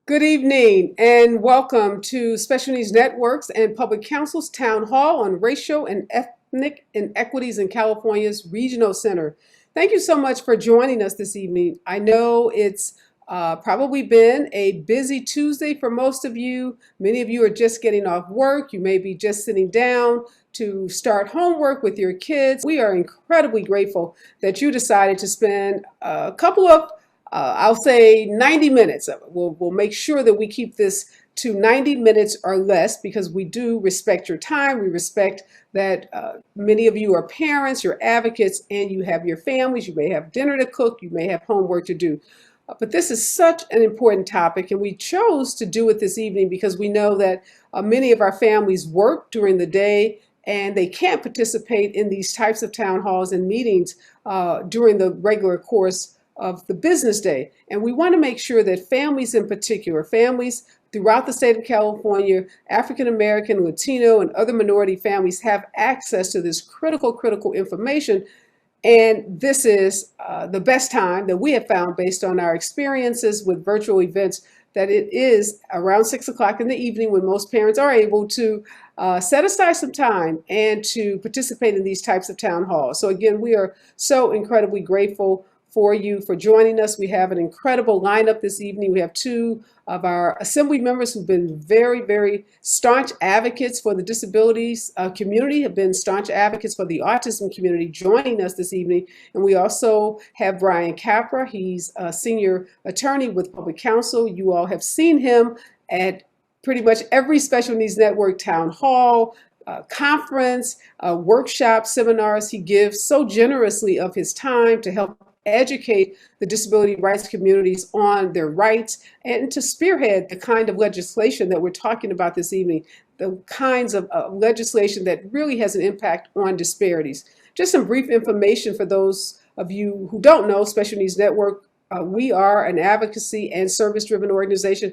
Good evening and welcome to Special Needs Networks and Public Counsel's Town Hall on Racial and Ethnic Inequities in California's Regional Center. Thank you so much for joining us this evening. I know it's probably been a busy Tuesday for most of you. Many of you are just getting off work. You may be just sitting down to start homework with your kids. We are incredibly grateful that you decided to spend a couple of I'll say 90 minutes. We'll make sure that we keep this to 90 minutes or less because we do respect your time. We respect that many of you are parents, you're advocates, and you have your families. You may have dinner to cook, you may have homework to do. But this is such an important topic, and we chose to do it this evening because we know that many of our families work during the day and they can't participate in these types of town halls and meetings during the regular course of the business day. And we want to make sure that families in particular, families throughout the state of California, African American, Latino, and other minority families have access to this critical information. And this is the best time that we have found based on our experiences with virtual events that it is around 6 o'clock in the evening when most parents are able to set aside some time and to participate in these types of town halls. So again, we are so incredibly grateful for you for joining us. We have an incredible lineup this evening. We have two of our assembly members who've been very staunch advocates for the disabilities community, have been staunch advocates for the autism community joining us this evening. And we also have Brian Capra. He's a senior attorney with Public Counsel. You all have seen him at pretty much every Special Needs Network town hall, conference, workshop, seminars. He gives so generously of his time to help educate the disability rights communities on their rights and to spearhead the kind of legislation that we're talking about this evening, the kinds of legislation that really has an impact on disparities. Just some brief information for those of you who don't know Special Needs Network. We are an advocacy and service-driven organization.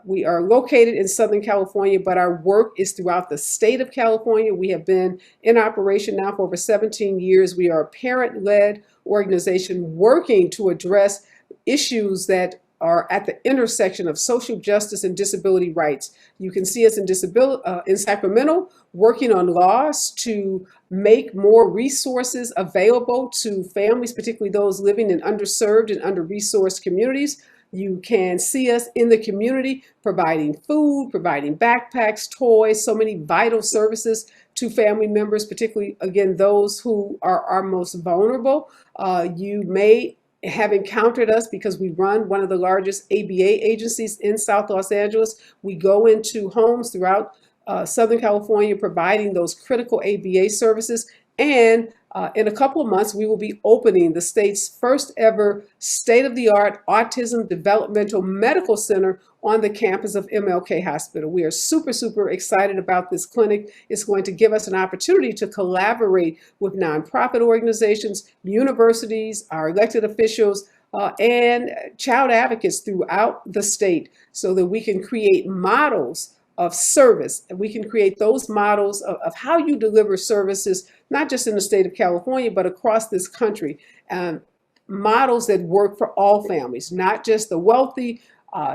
We are located in Southern California, but our work is throughout the state of California. We have been in operation now for over 17 years. We are a parent-led organization working to address issues that are at the intersection of social justice and disability rights. You can see us in Sacramento working on laws to make more resources available to families, particularly those living in underserved and under-resourced communities. You can see us in the community providing food, providing backpacks, toys, so many vital services to family members, particularly, again, those who are our most vulnerable. You may have encountered us because we run one of the largest ABA agencies in South Los Angeles. We go into homes throughout Southern California providing those critical ABA services. And in a couple of months, we will be opening the state's first ever state-of-the-art autism developmental medical center on the campus of MLK Hospital. We are super excited about this clinic. It's going to give us an opportunity to collaborate with nonprofit organizations, universities, our elected officials, and child advocates throughout the state so that we can create models of service. And we can create those models of how you deliver services, not just in the state of California, but across this country. Models that work for all families, not just the wealthy,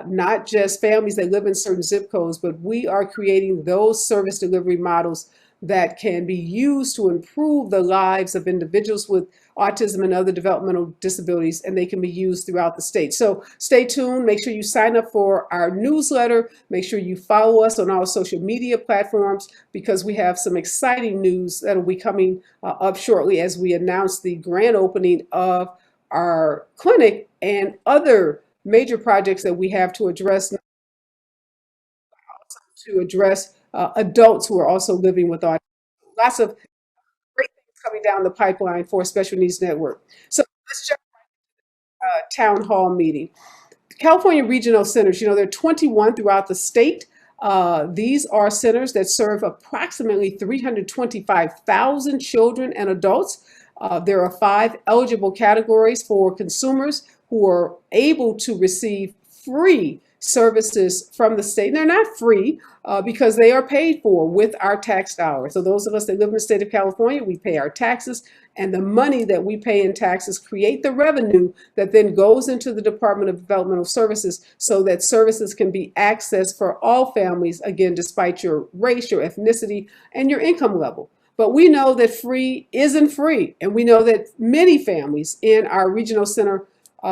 not just families that live in certain zip codes, but we are creating those service delivery models that can be used to improve the lives of individuals with autism and other developmental disabilities, and they can be used throughout the state. So stay tuned. Make sure you sign up for our newsletter. Make sure you follow us on our social media platforms because we have some exciting news that will be coming up shortly as we announce the grand opening of our clinic and other major projects that we have to address adults who are also living with autism. Lots of great things coming down the pipeline for Special Needs Network. So let's jump town hall meeting. California Regional Centers, there are 21 throughout the state. These are centers that serve approximately 325,000 children and adults. There are 5 eligible categories for consumers who are able to receive free services from the state. And they're not free because they are paid for with our tax dollars. So those of us that live in the state of California, we pay our taxes, and the money that we pay in taxes create the revenue that then goes into the Department of Developmental Services so that services can be accessed for all families, again, despite your race, your ethnicity, and your income level. But we know that free isn't free, and we know that many families in our regional center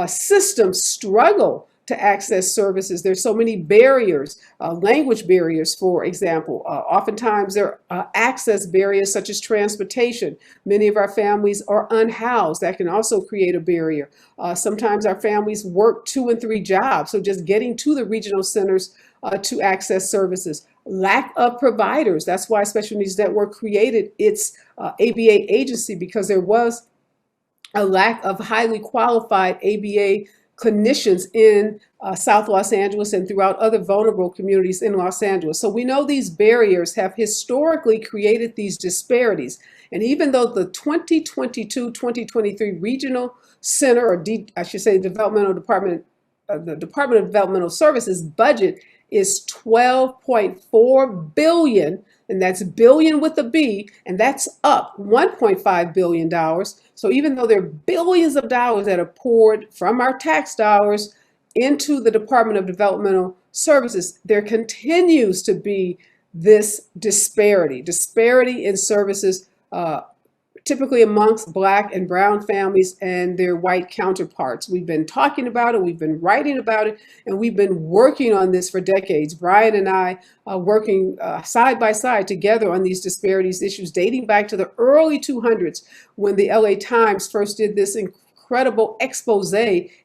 system struggle to access services. There's so many barriers, language barriers, for example. Oftentimes there are access barriers such as transportation. Many of our families are unhoused. That can also create a barrier. Sometimes our families work 2 and 3 jobs, so just getting to the regional centers to access services. Lack of providers. That's why Special Needs Network created its ABA agency, because there was a lack of highly qualified ABA clinicians in South Los Angeles and throughout other vulnerable communities in Los Angeles. So we know these barriers have historically created these disparities. And even though the 2022-2023 Regional Center, or I should say Developmental Department, the Department of Developmental Services budget is $12.4 billion, and that's billion with a B, and that's up $1.5 billion. So even though there are billions of dollars that are poured from our tax dollars into the Department of Developmental Services, there continues to be this disparity in services, typically amongst Black and brown families and their white counterparts. We've been talking about it, we've been writing about it, and we've been working on this for decades. Brian and I are working side by side together on these disparities issues dating back to the early 200s when the LA Times first did this incredible expose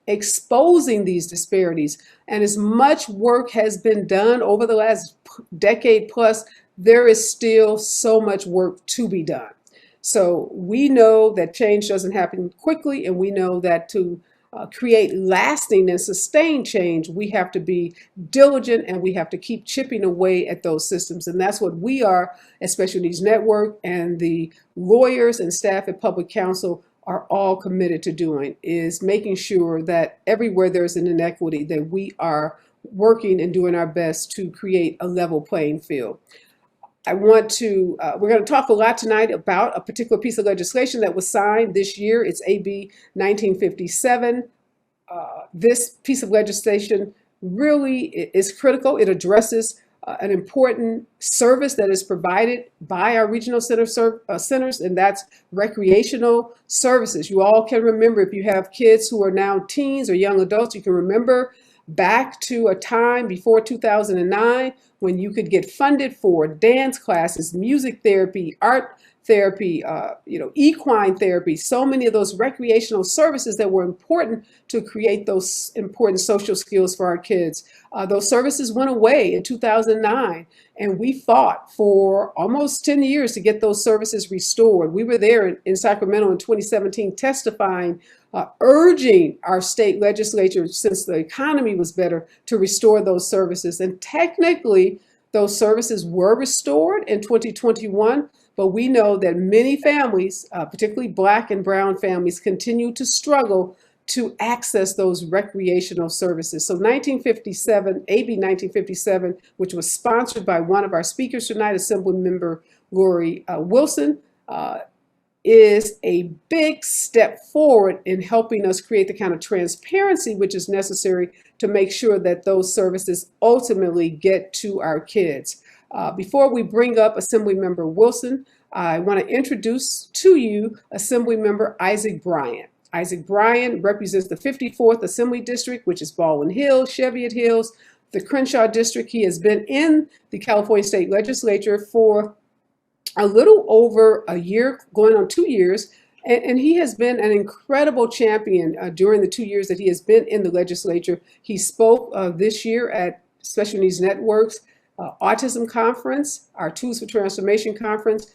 exposing these disparities. And as much work has been done over the last decade plus, there is still so much work to be done. So we know that change doesn't happen quickly, and we know that to create lasting and sustained change, we have to be diligent and we have to keep chipping away at those systems. And that's what we are at Special Needs Network, and the lawyers and staff at Public Counsel are all committed to doing, is making sure that everywhere there's an inequity, that we are working and doing our best to create a level playing field. We're going to talk a lot tonight about a particular piece of legislation that was signed this year. It's AB 1957. This piece of legislation really is critical. It addresses an important service that is provided by our regional centers, and that's recreational services. You all can remember, if you have kids who are now teens or young adults, you can remember back to a time before 2009 when you could get funded for dance classes, music therapy, art therapy, equine therapy, so many of those recreational services that were important to create those important social skills for our kids. Those services went away in 2009, and we fought for almost 10 years to get those services restored. We were there in Sacramento in 2017 testifying, urging our state legislature, since the economy was better, to restore those services. And technically, those services were restored in 2021, but we know that many families, particularly Black and brown families, continue to struggle to access those recreational services. So 1957, AB 1957, which was sponsored by one of our speakers tonight, Assemblymember Lori Wilson, is a big step forward in helping us create the kind of transparency which is necessary to make sure that those services ultimately get to our kids. Before we bring up Assemblymember Wilson, I want to introduce to you Assemblymember Isaac Bryant. Isaac Bryant represents the 54th Assembly District, which is Baldwin Hills, Cheviot Hills, the Crenshaw District. He has been in the California State Legislature for a little over a year, going on 2 years, and he has been an incredible champion during the 2 years that he has been in the legislature. He spoke this year at Special Needs Network's Autism Conference, our Tools for Transformation Conference.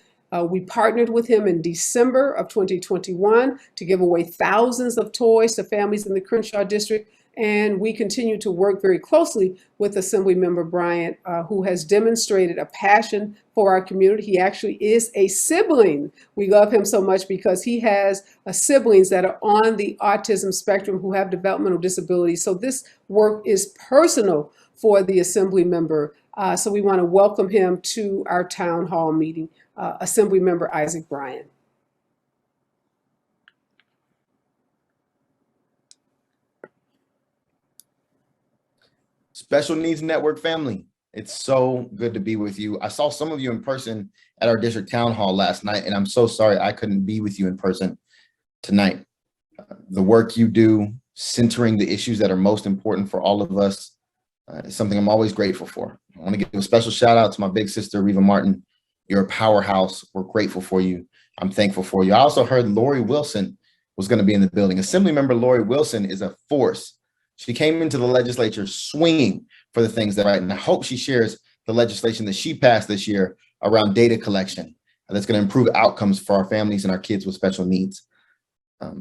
We partnered with him in December of 2021 to give away thousands of toys to families in the Crenshaw District. And we continue to work very closely with Assemblymember Bryant, who has demonstrated a passion for our community. He actually is a sibling. We love him so much because he has siblings that are on the autism spectrum who have developmental disabilities. So this work is personal for the Assembly member. So we want to welcome him to our town hall meeting, Assembly Member Isaac Bryant. Special Needs Network family, it's so good to be with you. I saw some of you in person at our district town hall last night, and I'm so sorry I couldn't be with you in person tonight. The work you do, centering the issues that are most important for all of us, is something I'm always grateful for. I want to give a special shout out to my big sister, Reva Martin. You're a powerhouse. We're grateful for you. I'm thankful for you. I also heard Lori Wilson was going to be in the building. Assemblymember Lori Wilson is a force. She came into the legislature swinging for the things that are right, and I hope she shares the legislation that she passed this year around data collection that's going to improve outcomes for our families and our kids with special needs. But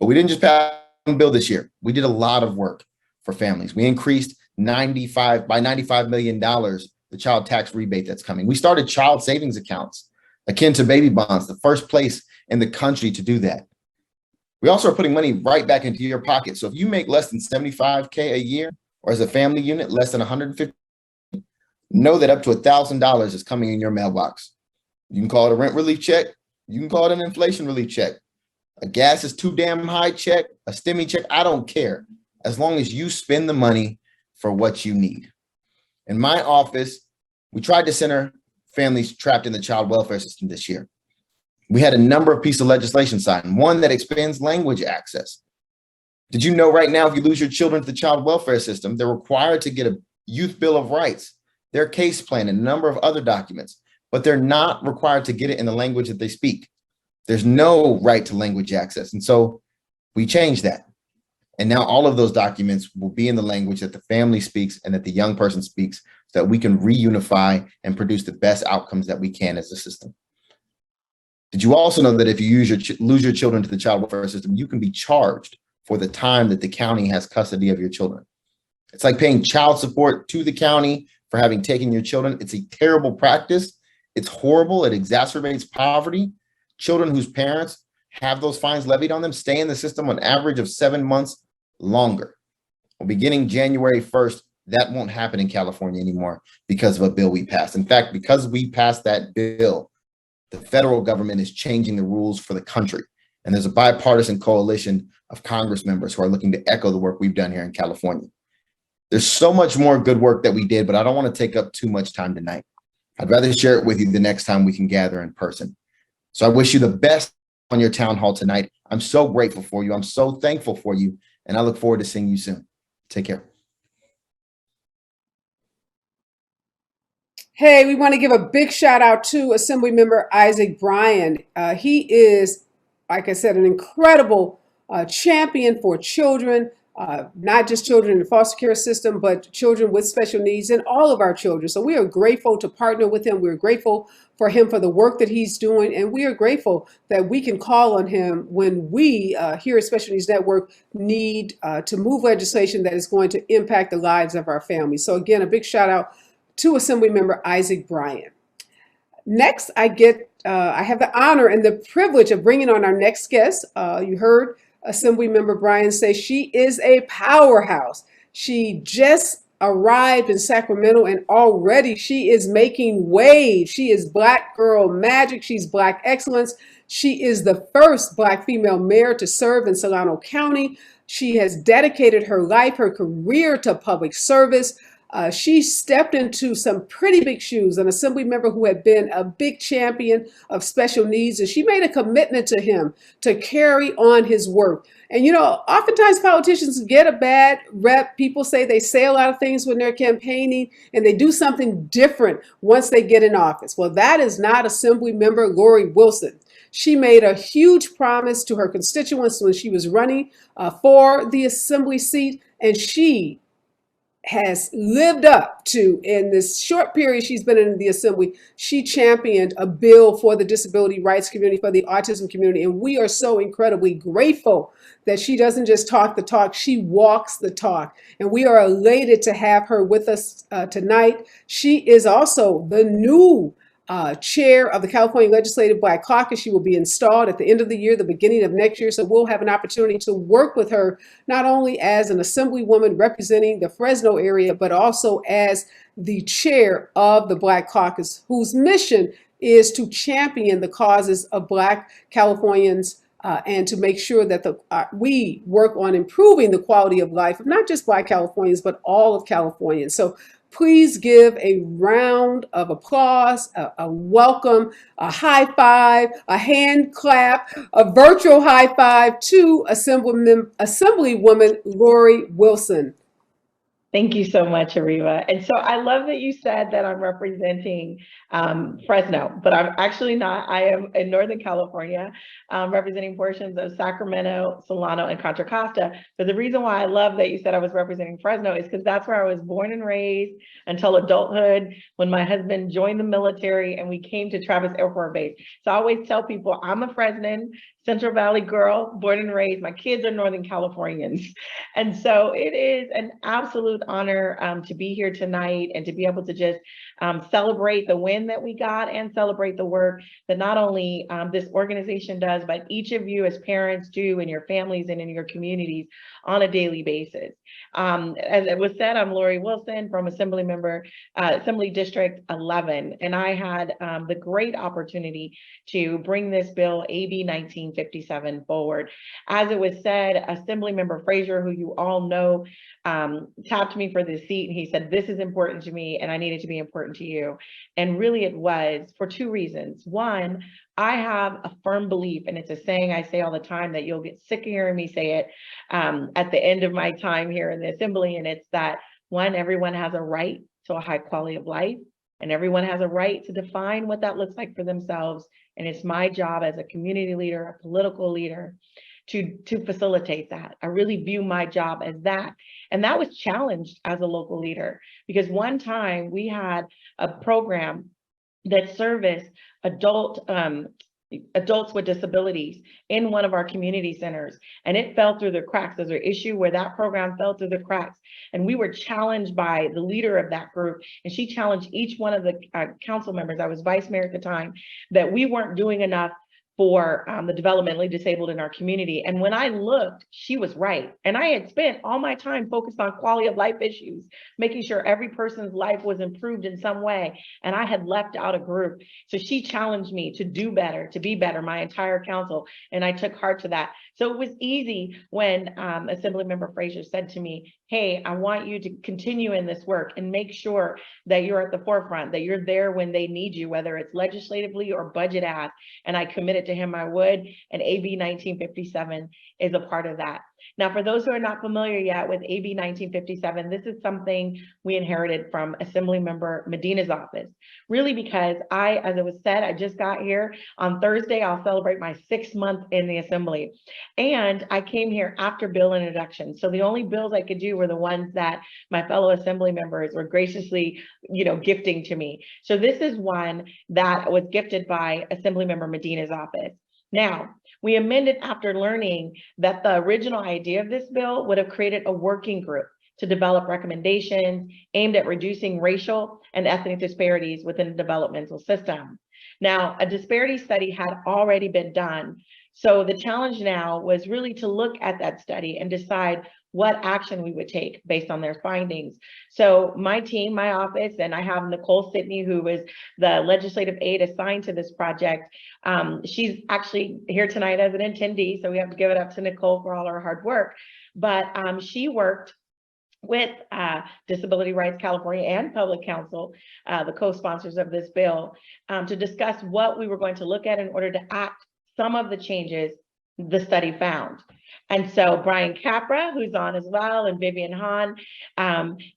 we didn't just pass a bill this year. We did a lot of work for families. We increased by $95 million the child tax rebate that's coming. We started child savings accounts akin to baby bonds, the first place in the country to do that. We also are putting money right back into your pocket. So if you make less than $75K a year, or as a family unit, less than $150, know that up to $1,000 is coming in your mailbox. You can call it a rent relief check. You can call it an inflation relief check. A gas is too damn high check, a STEMI check, I don't care. As long as you spend the money for what you need. In my office, we tried to center families trapped in the child welfare system this year. We had a number of pieces of legislation signed, one that expands language access. Did you know right now, if you lose your children to the child welfare system, they're required to get a youth bill of rights, their case plan, and a number of other documents, but they're not required to get it in the language that they speak. There's no right to language access. And so we changed that. And now all of those documents will be in the language that the family speaks and that the young person speaks, so that we can reunify and produce the best outcomes that we can as a system. Did you also know that if you lose your children to the child welfare system, you can be charged for the time that the county has custody of your children? It's like paying child support to the county for having taken your children. It's a terrible practice. It's horrible. It exacerbates poverty. Children whose parents have those fines levied on them stay in the system on average of 7 months longer. Well, beginning January 1st, that won't happen in California anymore because of a bill we passed. In fact, because we passed that bill, the federal government is changing the rules for the country. And there's a bipartisan coalition of Congress members who are looking to echo the work we've done here in California. There's so much more good work that we did, but I don't want to take up too much time tonight. I'd rather share it with you the next time we can gather in person. So I wish you the best on your town hall tonight. I'm so grateful for you. I'm so thankful for you. And I look forward to seeing you soon. Take care. Hey, we want to give a big shout out to Assemblymember Isaac Bryant. He is, like I said, an incredible champion for children, not just children in the foster care system, but children with special needs and all of our children. So we are grateful to partner with him. We're grateful for him for the work that he's doing. And we are grateful that we can call on him when we here at Special Needs Network need to move legislation that is going to impact the lives of our families. So again, a big shout out to Assemblymember Isaac Bryant. Next, I have the honor and the privilege of bringing on our next guest. You heard Assemblymember Bryant say she is a powerhouse. She just arrived in Sacramento and already she is making waves. She is Black girl magic. She's Black excellence. She is the first Black female mayor to serve in Solano County. She has dedicated her life, her career to public service. She stepped into some pretty big shoes, an assembly member who had been a big champion of special needs, and she made a commitment to him to carry on his work. And you know, oftentimes politicians get a bad rep. People say they say a lot of things when they're campaigning, and they do something different once they get in office. Well, that is not Assembly Member Lori Wilson. She made a huge promise to her constituents when she was running for the assembly seat, and she has lived up to. In this short period she's been in the assembly, she championed a bill for the disability rights community, for the autism community, and we are so incredibly grateful that she doesn't just talk the talk, she walks the talk. And we are elated to have her with us tonight. She is also the new chair of the California Legislative Black Caucus. She will be installed at the end of the year, the beginning of next year. So we'll have an opportunity to work with her, not only as an assemblywoman representing the Fresno area, but also as the chair of the Black Caucus, whose mission is to champion the causes of Black Californians and to make sure that we work on improving the quality of life of not just Black Californians, but all of Californians. So please give a round of applause, a welcome, a high five, a hand clap, a virtual high five to Assemblywoman Lori Wilson. Thank you so much, Ariva. And so I love that you said that I'm representing Fresno, but I'm actually not. I am in Northern California, representing portions of Sacramento, Solano, and Contra Costa. But the reason why I love that you said I was representing Fresno is because that's where I was born and raised until adulthood, when my husband joined the military and we came to Travis Air Force Base. So I always tell people I'm a Fresnan, Central Valley girl, born and raised. My kids are Northern Californians. And so it is an absolute honor to be here tonight and to be able to just celebrate the win that we got and celebrate the work that not only this organization does, but each of you as parents do in your families and in your communities on a daily basis. As it was said, I'm Lori Wilson from Assembly District 11, and I had the great opportunity to bring this bill, AB 1957, forward. As it was said, Assemblymember Frazier, who you all know, tapped me for this seat, and he said, this is important to me, and I need it to be important to you. And really it was for two reasons. One, I have a firm belief, and it's a saying I say all the time that you'll get sick of hearing me say it at the end of my time here in the assembly, and it's that, one, everyone has a right to a high quality of life, and everyone has a right to define what that looks like for themselves. And it's my job as a community leader, a political leader, to facilitate that. I really view my job as that. And that was challenged as a local leader, because one time we had a program that serviced adults with disabilities in one of our community centers, and it fell through the cracks. There's an issue where that program fell through the cracks, and we were challenged by the leader of that group, and she challenged each one of the council members. I was vice mayor at the time, that we weren't doing enough for the developmentally disabled in our community. And when I looked, she was right. And I had spent all my time focused on quality of life issues, making sure every person's life was improved in some way. And I had left out a group. So she challenged me to do better, to be better, my entire council. And I took heart to that. So it was easy when Assemblymember Frazier said to me, hey, I want you to continue in this work and make sure that you're at the forefront, that you're there when they need you, whether it's legislatively or budget ask. And I committed to him I would, and AB 1957 is a part of that. Now, for those who are not familiar yet with AB 1957, this is something we inherited from Assemblymember Medina's office, really because as it was said, I just got here. On Thursday, I'll celebrate my 6th month in the assembly. And I came here after bill introduction. So the only bills I could do were the ones that my fellow assembly members were graciously, gifting to me. So this is one that was gifted by Assemblymember Medina's office. Now, we amended after learning that the original idea of this bill would have created a working group to develop recommendations aimed at reducing racial and ethnic disparities within the developmental system. Now, a disparity study had already been done. So the challenge now was really to look at that study and decide what action we would take based on their findings. So my team, my office, and I have Nicole Sidney, who is the legislative aide assigned to this project. She's actually here tonight as an attendee, so we have to give it up to Nicole for all her hard work. But she worked with Disability Rights California and Public Counsel, the co-sponsors of this bill, to discuss what we were going to look at in order to act some of the changes the study found. And so Brian Capra, who's on as well, and Vivian Hahn,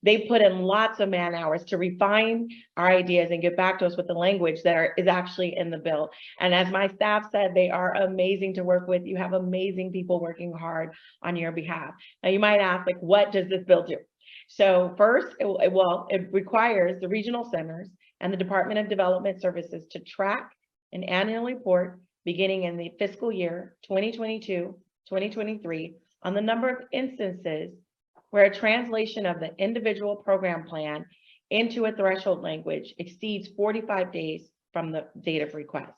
they put in lots of man hours to refine our ideas and get back to us with the language that is actually in the bill. And as my staff said, they are amazing to work with. You have amazing people working hard on your behalf. Now you might ask, what does this bill do? So first, it requires the regional centers and the Department of Development Services to track an annual report beginning in the fiscal year 2022, 2023 on the number of instances where a translation of the individual program plan into a threshold language exceeds 45 days from the date of request.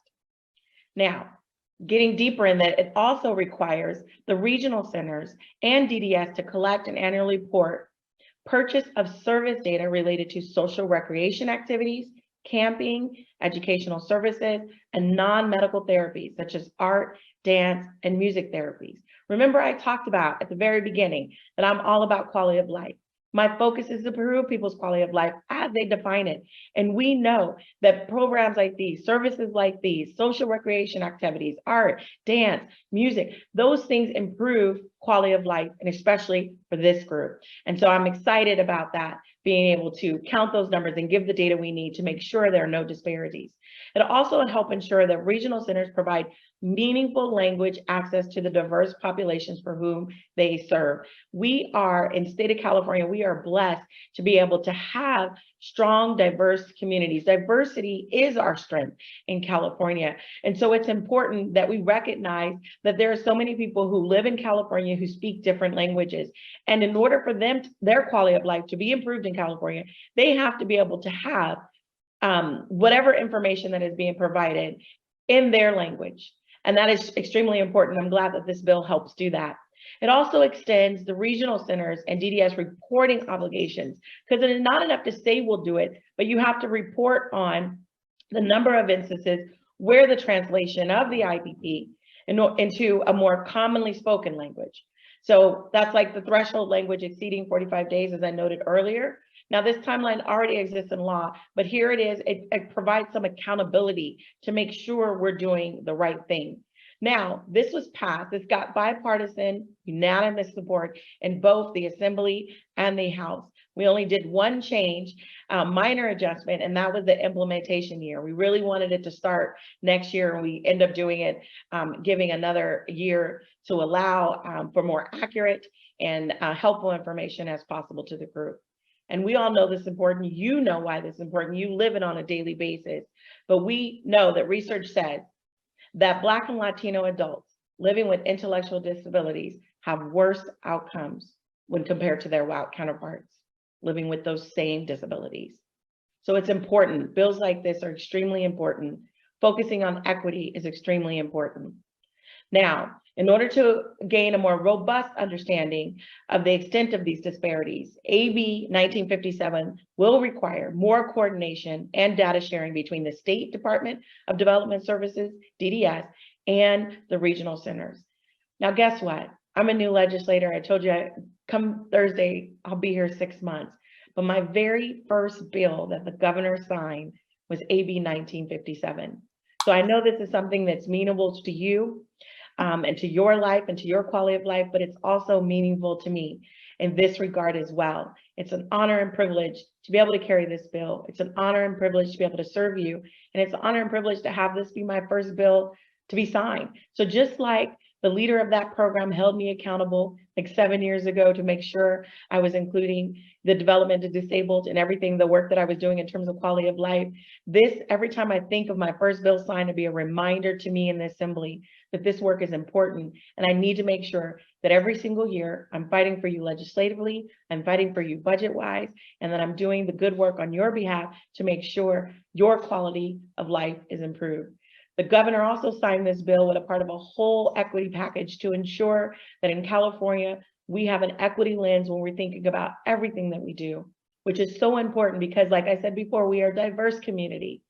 Now, getting deeper in that, it also requires the regional centers and DDS to collect an annual report, purchase of service data related to social recreation activities, camping, educational services, and non-medical therapies such as art, dance, and music therapies. Remember, I talked about at the very beginning that I'm all about quality of life. My focus is to improve people's quality of life as they define it. And we know that programs like these, services like these, social recreation activities, art, dance, music, those things improve quality of life, and especially for this group. And so I'm excited about that, being able to count those numbers and give the data we need to make sure there are no disparities. It'll also help ensure that regional centers provide meaningful language access to the diverse populations for whom they serve. We are, in the state of California, we are blessed to be able to have strong, diverse communities. Diversity is our strength in California. And so it's important that we recognize that there are so many people who live in California who speak different languages. And in order for them, their quality of life to be improved in California, they have to be able to have whatever information that is being provided in their language. And that is extremely important. I'm glad that this bill helps do that. It also extends the regional centers and DDS reporting obligations, because it is not enough to say we'll do it, but you have to report on the number of instances where the translation of the IPP into a more commonly spoken language. So that's like the threshold language exceeding 45 days, as I noted earlier. Now, this timeline already exists in law, but here it is. It provides some accountability to make sure we're doing the right thing. Now, this was passed. This got bipartisan, unanimous support in both the Assembly and the House. We only did one change, minor adjustment, and that was the implementation year. We really wanted it to start next year, and we end up doing it, giving another year to allow for more accurate and helpful information as possible to the group. And we all know this is important. You know why this is important. You live it on a daily basis. But we know that research says that Black and Latino adults living with intellectual disabilities have worse outcomes when compared to their white counterparts living with those same disabilities. So it's important. Bills like this are extremely important. Focusing on equity is extremely important. Now, in order to gain a more robust understanding of the extent of these disparities, AB 1957 will require more coordination and data sharing between the State Department of Development Services, DDS, and the regional centers. Now, guess what? I'm a new legislator. I told you, come Thursday, I'll be here 6 months. But my very first bill that the governor signed was AB 1957. So I know this is something that's meaningful to you, and to your life and to your quality of life, but it's also meaningful to me in this regard as well. It's an honor and privilege to be able to carry this bill. It's an honor and privilege to be able to serve you. And it's an honor and privilege to have this be my first bill to be signed. So just like the leader of that program held me accountable like 7 years ago to make sure I was including the development of disabled and everything, the work that I was doing in terms of quality of life. This, every time I think of my first bill signed, to be a reminder to me in the Assembly that this work is important. And I need to make sure that every single year I'm fighting for you legislatively, I'm fighting for you budget-wise, and that I'm doing the good work on your behalf to make sure your quality of life is improved. The governor also signed this bill with a part of a whole equity package to ensure that in California, we have an equity lens when we're thinking about everything that we do, which is so important because, like I said before, we are a diverse community,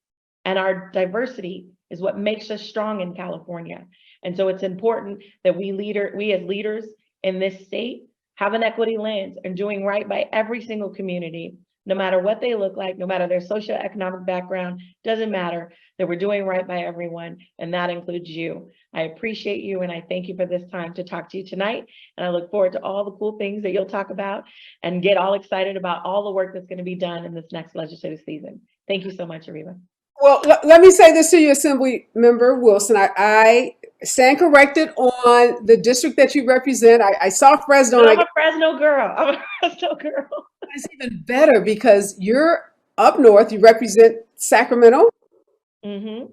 and our diversity is what makes us strong in California. And so it's important that we as leaders in this state have an equity lens and doing right by every single community, no matter what they look like, no matter their socioeconomic background, doesn't matter, that we're doing right by everyone, and that includes you. I appreciate you, and I thank you for this time to talk to you tonight, and I look forward to all the cool things that you'll talk about and get all excited about all the work that's going to be done in this next legislative season. Thank you so much, Ariba. Well, let me say this to you, Assembly Member Wilson. I stand corrected on the district that you represent. I saw Fresno. I'm a Fresno girl. I'm a Fresno girl. It's even better because you're up north, you represent Sacramento. Hmm.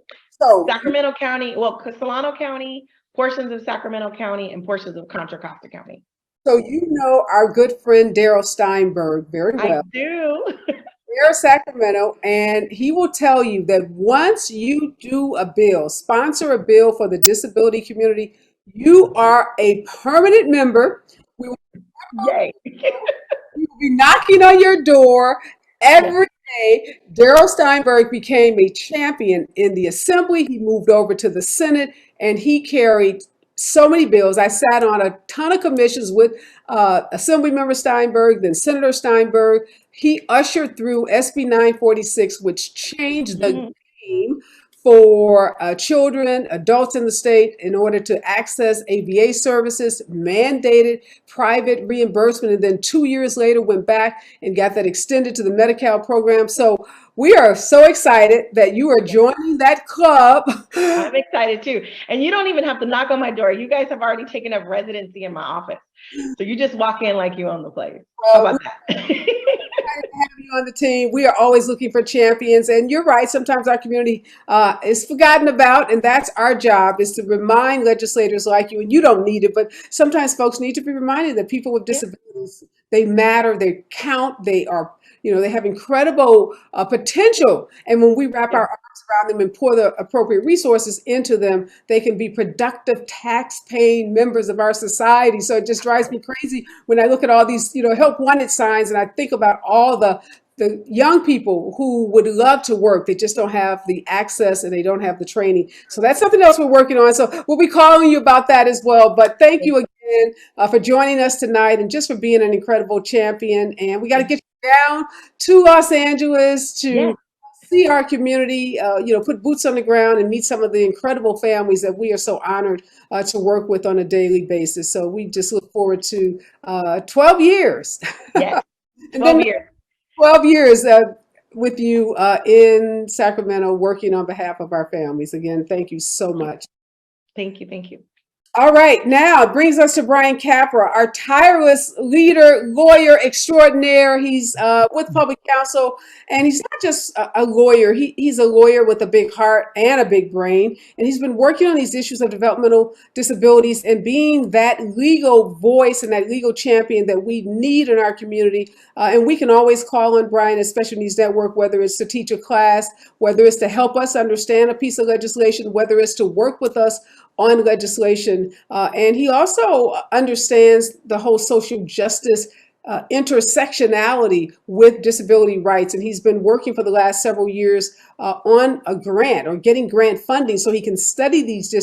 So, Sacramento County, well, Solano County, portions of Sacramento County, and portions of Contra Costa County. so you know our good friend Daryl Steinberg very I well. do. They're Sacramento, and he will tell you that once you do a bill, sponsor a bill for the disability community, you are a permanent member. We will Yay. We will be knocking on your door Yes. every day. Daryl Steinberg became a champion in the assembly. He moved over to the Senate and he carried so many bills. I sat on a ton of commissions with Assembly Member Steinberg, then Senator Steinberg. He ushered through SB 946, which changed the Mhm. game for children, adults in the state in order to access ABA services, mandated private reimbursement, and then 2 years later went back and got that extended to the Medi-Cal program. So we are so excited that you are joining that club. I'm excited too. And you don't even have to knock on my door. You guys have already taken up residency in my office. So you just walk in like you own the place. How about that? Have you on the team. We are always looking for champions, and you're right. Sometimes our community is forgotten about, and that's our job: is to remind legislators like you. And you don't need it, but sometimes folks need to be reminded that people with Yeah. disabilities, they matter, they count, they are, they have incredible potential. And when we wrap Yeah. our arms around them and pour the appropriate resources into them, they can be productive, tax-paying members of our society. So it just drives me crazy when I look at all these, help wanted signs, and I think about all the young people who would love to work. They just don't have the access and they don't have the training. So that's something else we're working on. So we'll be calling you about that as well. But thank you again for joining us tonight and just for being an incredible champion. And we got to get you down to Los Angeles to Yeah. see our community, put boots on the ground and meet some of the incredible families that we are so honored to work with on a daily basis. So we just look forward to 12 years. Yes. And 12 then years. 12 years with you in Sacramento working on behalf of our families. Again, thank you so much. Thank you. Thank you. All right, now it brings us to Brian Capra, our tireless leader, lawyer extraordinaire. He's with Public Counsel, and he's not just a lawyer. He's a lawyer with a big heart and a big brain, and he's been working on these issues of developmental disabilities and being that legal voice and that legal champion that we need in our community. And we can always call on Brian at Special Needs Network, whether it's to teach a class, whether it's to help us understand a piece of legislation, whether it's to work with us on legislation. And he also understands the whole social justice intersectionality with disability rights. And he's been working for the last several years on a grant or getting grant funding so he can study these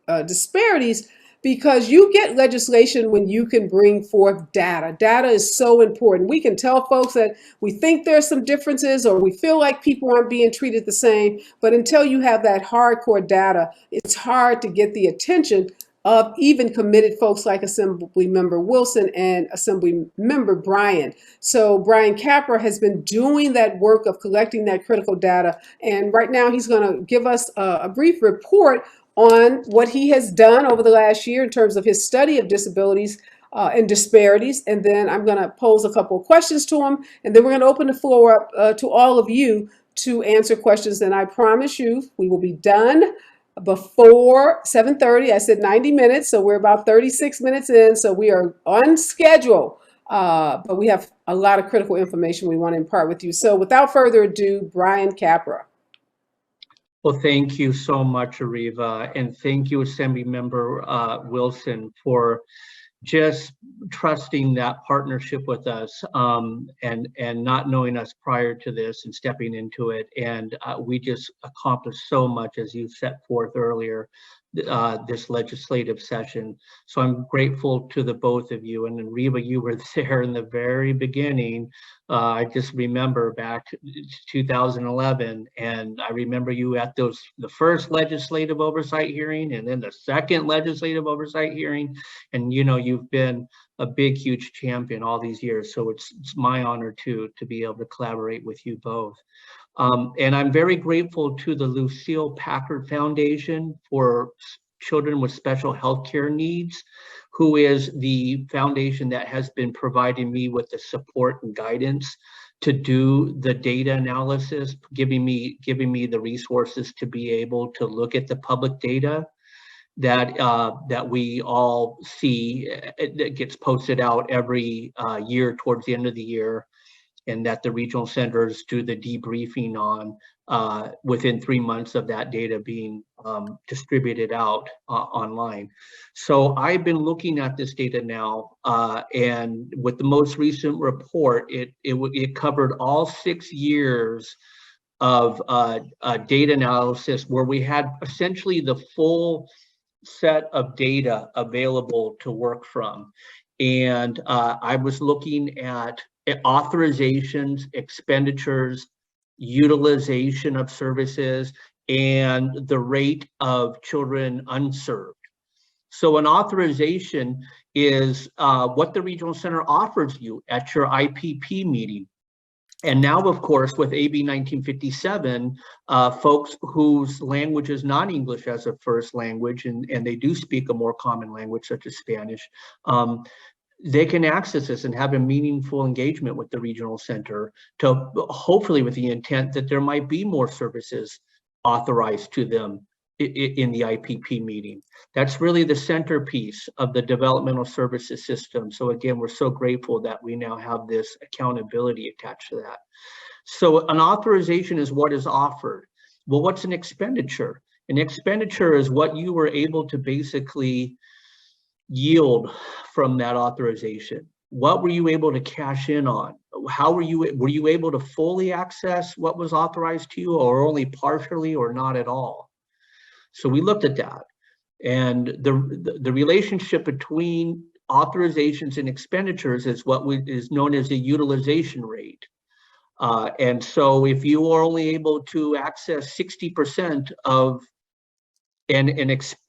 disparities, because you get legislation when you can bring forth data. Data is so important. We can tell folks that we think there's some differences or we feel like people aren't being treated the same, but until you have that hardcore data, it's hard to get the attention of even committed folks like Assembly Member Wilson and Assembly Member Bryan. So Brian Capra has been doing that work of collecting that critical data, and right now he's going to give us a brief report on what he has done over the last year in terms of his study of disabilities and disparities. And then I'm going to pose a couple of questions to him, and then we're going to open the floor up to all of you to answer questions. And I promise you, we will be done before 7:30. I said 90 minutes, so we're about 36 minutes in, so we are on schedule. But we have a lot of critical information we want to impart with you. So without further ado, Brian Capra. Well, thank you so much, Ariva, and thank you, Assembly Member Wilson, for just trusting that partnership with us and not knowing us prior to this and stepping into it. And we just accomplished so much, as you set forth earlier, this legislative session. So I'm grateful to the both of you. And Reba, you were there in the very beginning. I just remember back to 2011, and I remember you at the first legislative oversight hearing and then the second legislative oversight hearing. And you've been a big, huge champion all these years. So it's my honor to be able to collaborate with you both. And I'm very grateful to the Lucille Packard Foundation for Children with Special Healthcare Needs, who is the foundation that has been providing me with the support and guidance to do the data analysis, giving me the resources to be able to look at the public data that we all see. It gets posted out every year towards the end of the year, and that the regional centers do the debriefing on within 3 months of that data being distributed out online. So I've been looking at this data now, and with the most recent report, it covered all 6 years of data analysis, where we had essentially the full set of data available to work from. And I was looking at authorizations, expenditures, utilization of services, and the rate of children unserved. So an authorization is what the regional center offers you at your IPP meeting. And now, of course, with AB 1957, folks whose language is not English as a first language, and they do speak a more common language such as Spanish, they can access this and have a meaningful engagement with the regional center, to hopefully with the intent that there might be more services authorized to them in the IPP meeting. That's really the centerpiece of the developmental services system. So again, we're so grateful that we now have this accountability attached to that. So an authorization is what is offered. Well, what's an expenditure? An expenditure is what you were able to basically yield from that authorization. What were you able to cash in on? How were you able to fully access what was authorized to you, or only partially, or not at all? So we looked at that, and the relationship between authorizations and expenditures is what is known as the utilization rate. And so if you are only able to access 60% of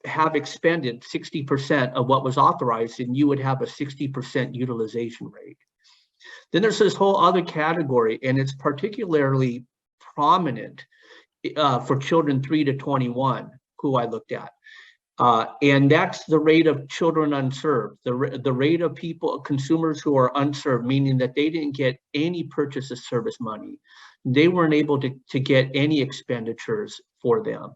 have expended 60% of what was authorized, then you would have a 60% utilization rate. Then there's this whole other category, and it's particularly prominent for children 3 to 21, who I looked at. And that's the rate of children unserved, the rate of consumers who are unserved, meaning that they didn't get any purchase of service money. They weren't able to get any expenditures for them.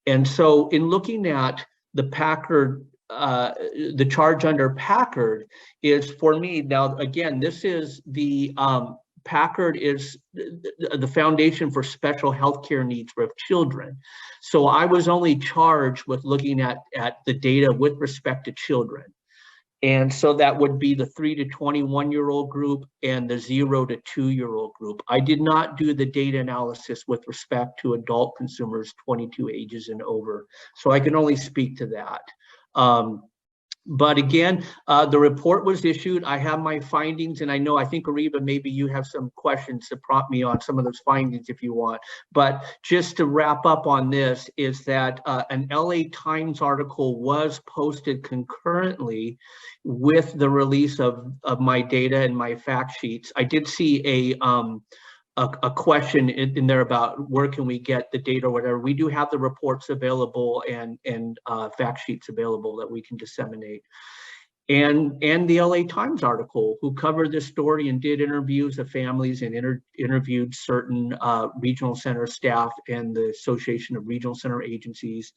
And so in looking at the Packard, the charge under Packard is, for me, now again, this is the Packard is the Foundation for Special Healthcare Needs of Children. So I was only charged with looking at the data with respect to children. And so that would be the 3 to 21-year-old group and the 0 to 2-year-old group. I did not do the data analysis with respect to adult consumers 22 ages and over. So I can only speak to that. But again, the report was issued. I have my findings, and I think, Ariba, maybe you have some questions to prompt me on some of those findings if you want. But just to wrap up on this is that an LA Times article was posted concurrently with the release of my data and my fact sheets. I did see a question in there about where can we get the data or whatever. We do have the reports available and fact sheets available that we can disseminate. And the LA Times article, who covered this story and did interviews of families and interviewed certain regional center staff and the Association of Regional Center Agencies.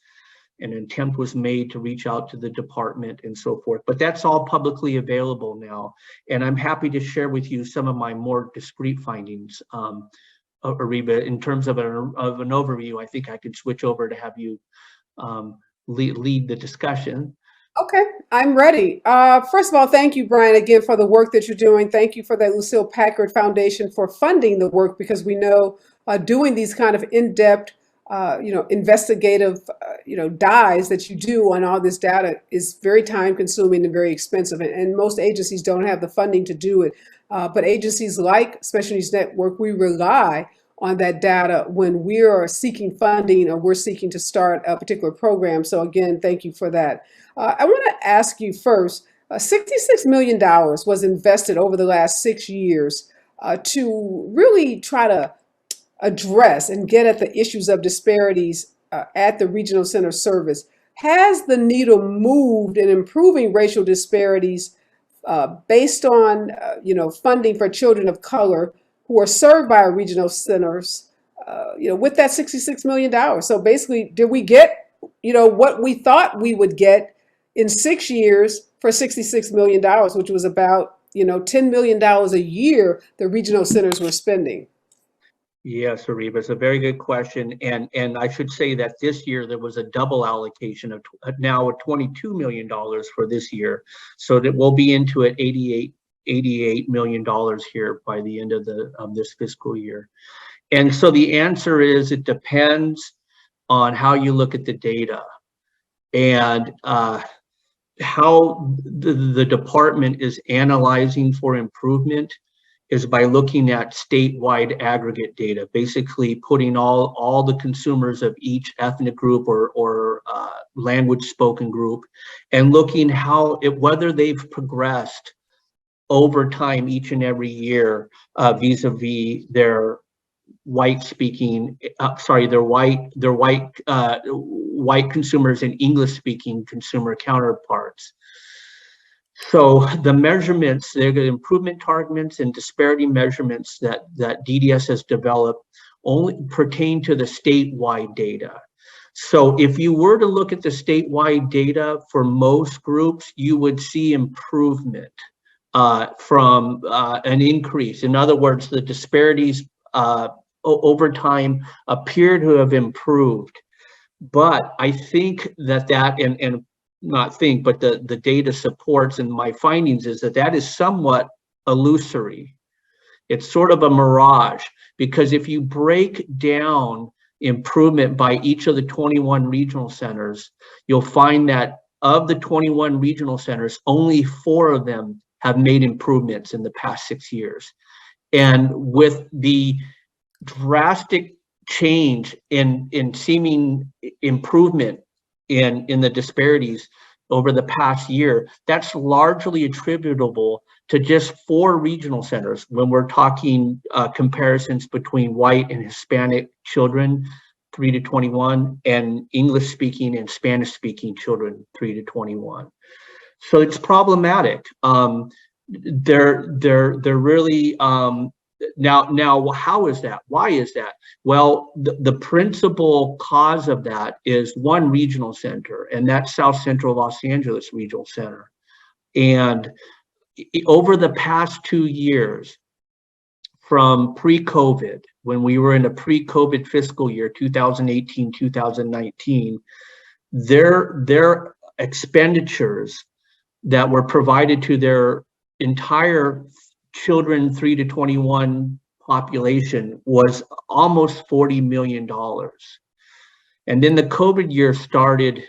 An attempt was made to reach out to the department and so forth, but that's all publicly available now. And I'm happy to share with you some of my more discrete findings. Ariba, in terms of an overview, I think I could switch over to have you lead the discussion. Okay, I'm ready. First of all, thank you, Brian, again, for the work that you're doing. Thank you for the Lucille Packard Foundation for funding the work, because we know doing these kind of in-depth investigative, dives that you do on all this data is very time consuming and very expensive. And most agencies don't have the funding to do it. But agencies like Special Needs Network, we rely on that data when we are seeking funding or we're seeking to start a particular program. So again, thank you for that. I want to ask you first, $66 million was invested over the last 6 years to really try to address and get at the issues of disparities at the regional center service. has the needle moved in improving racial disparities based on funding for children of color who are served by our regional centers, with that $66 million? So basically, did we get, what we thought we would get in 6 years for $66 million, which was about, $10 million a year the regional centers were spending? Yes, Ariba, it's a very good question. And I should say that this year there was a double allocation of now $22 million for this year. So that we'll be into it $88 million here by the end of this fiscal year. And so the answer is it depends on how you look at the data and how the department is analyzing for improvement is by looking at statewide aggregate data, basically putting all the consumers of each ethnic group or language spoken group and looking whether they've progressed over time each and every year vis-a-vis their white consumers and English speaking consumer counterparts. So the measurements, they're the improvement targets and disparity measurements that DDS has developed only pertain to the statewide data. So if you were to look at the statewide data for most groups, you would see improvement from an increase. In other words, the disparities over time appear to have improved. But I think that and not think, but the data supports, and my findings is that is somewhat illusory. It's sort of a mirage, because if you break down improvement by each of the 21 regional centers, you'll find that of the 21 regional centers, only 4 of them have made improvements in the past 6 years. And with the drastic change in seeming improvement in the disparities over the past year, that's largely attributable to just 4 regional centers when we're talking comparisons between white and Hispanic children 3 to 21 and English speaking and Spanish speaking children 3 to 21. So it's problematic. They're really now how is that? Why is that? Well, the principal cause of that is one regional center, and that's South Central Los Angeles Regional Center. And over the past 2 years, from pre-COVID, when we were in a pre-COVID fiscal year, 2018, 2019, their expenditures that were provided to their entire children 3 to 21 population was almost $40 million. And then the COVID year started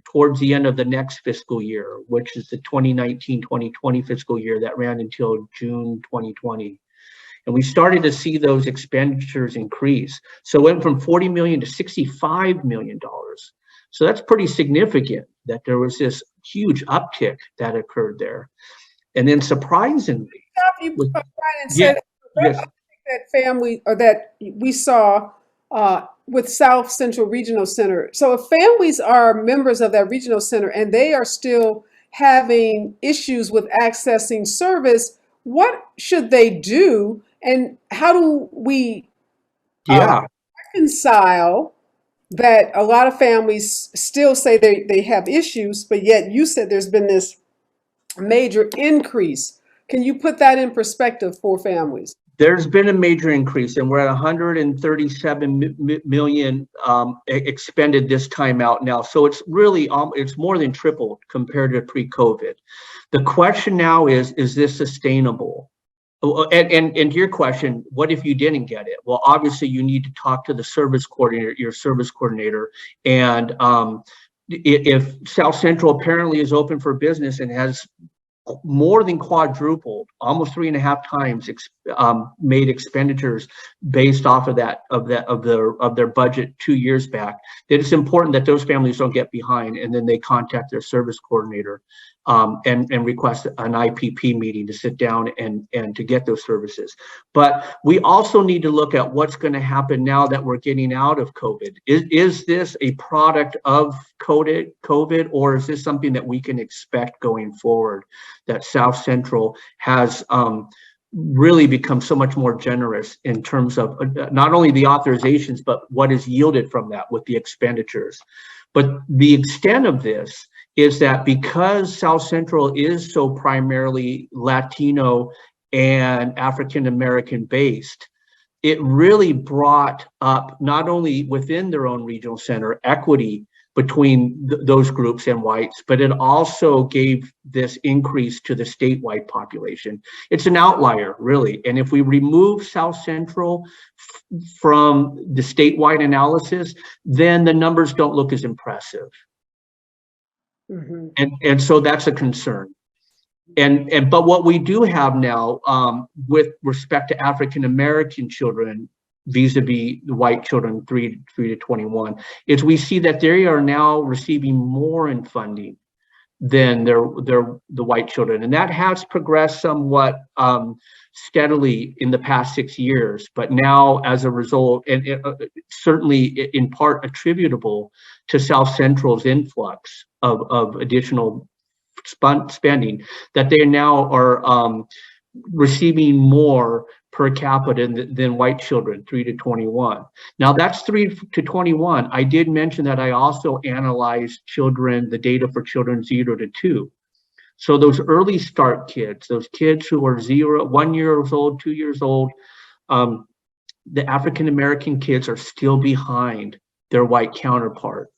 towards the end of the next fiscal year, which is the 2019-2020 fiscal year that ran until June 2020. And we started to see those expenditures increase. So it went from 40 million to $65 million. So that's pretty significant that there was this huge uptick that occurred there. And then surprisingly, That family, or that we saw with South Central Regional Center. So if families are members of that regional center and they are still having issues with accessing service, what should they do? And how do we reconcile that a lot of families still say they have issues, but yet you said there's been this major increase? Can you put that in perspective for families? There's been a major increase, and we're at 137 million expended this time out now. So it's really it's more than tripled compared to pre-COVID. The question now is this sustainable? And to your question, what if you didn't get it? Well, obviously you need to talk to the service coordinator, your service coordinator, and if South Central apparently is open for business and has more than quadrupled, almost 3.5 times made expenditures based off of their budget 2 years back. That it's important that those families don't get behind, and then they contact their service coordinator and request an IPP meeting to sit down and to get those services. But we also need to look at what's going to happen now that we're getting out of COVID. Is this a product of COVID, or is this something that we can expect going forward? That South Central has really become so much more generous in terms of not only the authorizations, but what is yielded from that with the expenditures. But the extent of this is that because South Central is so primarily Latino and African American based, it really brought up, not only within their own regional center, equity between those groups and whites, but it also gave this increase to the statewide population. It's an outlier, really. And if we remove South Central from the statewide analysis, then the numbers don't look as impressive. And so that's a concern. But what we do have now with respect to African American children vis-a-vis the white children 3 to 21 is we see that they are now receiving more in funding than the white children, and that has progressed somewhat steadily in the past 6 years. But now, as a result, and certainly in part attributable to South Central's influx of additional spending, that they now are receiving more per capita than white children 3 to 21. Now that's 3 to 21. I did mention that I also analyzed the data for children 0 to 2. So those early start kids, those kids who are 1 year old, 2 years old, the African American kids are still behind their white counterpart.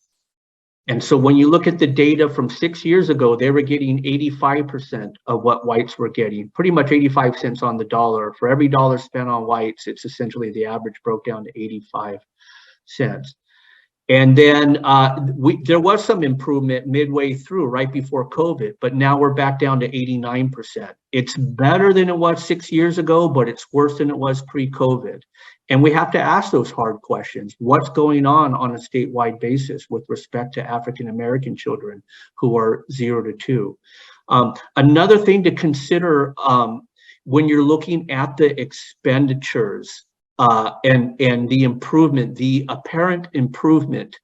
And so when you look at the data from 6 years ago, they were getting 85% of what whites were getting, pretty much 85 cents on the dollar. For every dollar spent on whites, it's essentially the average broke down to 85 cents. And then there was some improvement midway through, right before COVID, but now we're back down to 89%. It's better than it was 6 years ago, but it's worse than it was pre-COVID. And we have to ask those hard questions. What's going on a statewide basis with respect to African American children who are 0 to 2? Another thing to consider when you're looking at the expenditures and the improvement, the apparent improvement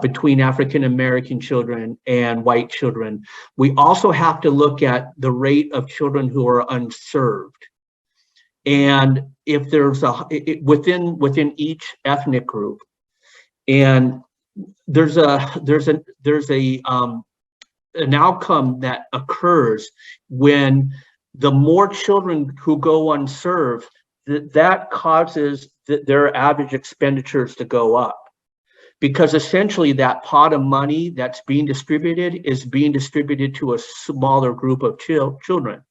between African American children and white children, we also have to look at the rate of children who are unserved. And if there's within each ethnic group, and there's an outcome that occurs when the more children who go unserved, that causes their average expenditures to go up, because essentially that pot of money that's being distributed is being distributed to a smaller group of children.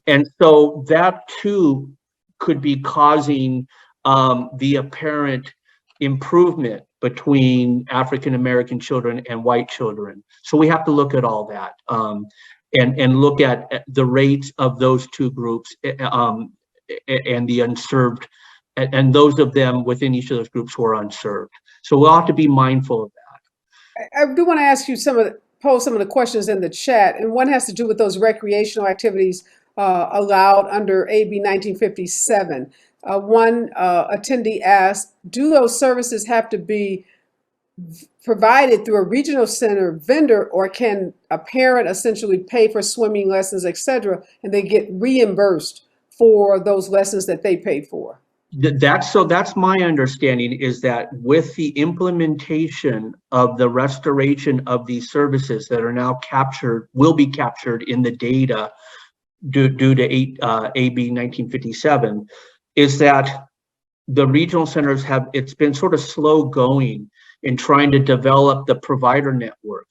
And so that too could be causing the apparent improvement between African American children and white children. So we have to look at all that and look at the rates of those two groups and the unserved, and those of them within each of those groups who are unserved. So we'll have to be mindful of that. I do want to ask you pose some of the questions in the chat, and one has to do with those recreational activities allowed under AB 1957. One attendee asked, do those services have to be provided through a regional center vendor, or can a parent essentially pay for swimming lessons, etc., and they get reimbursed for those lessons that they paid for? That's my understanding, is that with the implementation of the restoration of these services that are now will be captured in the data due to AB 1957, is that the regional centers it's been sort of slow going in trying to develop the provider network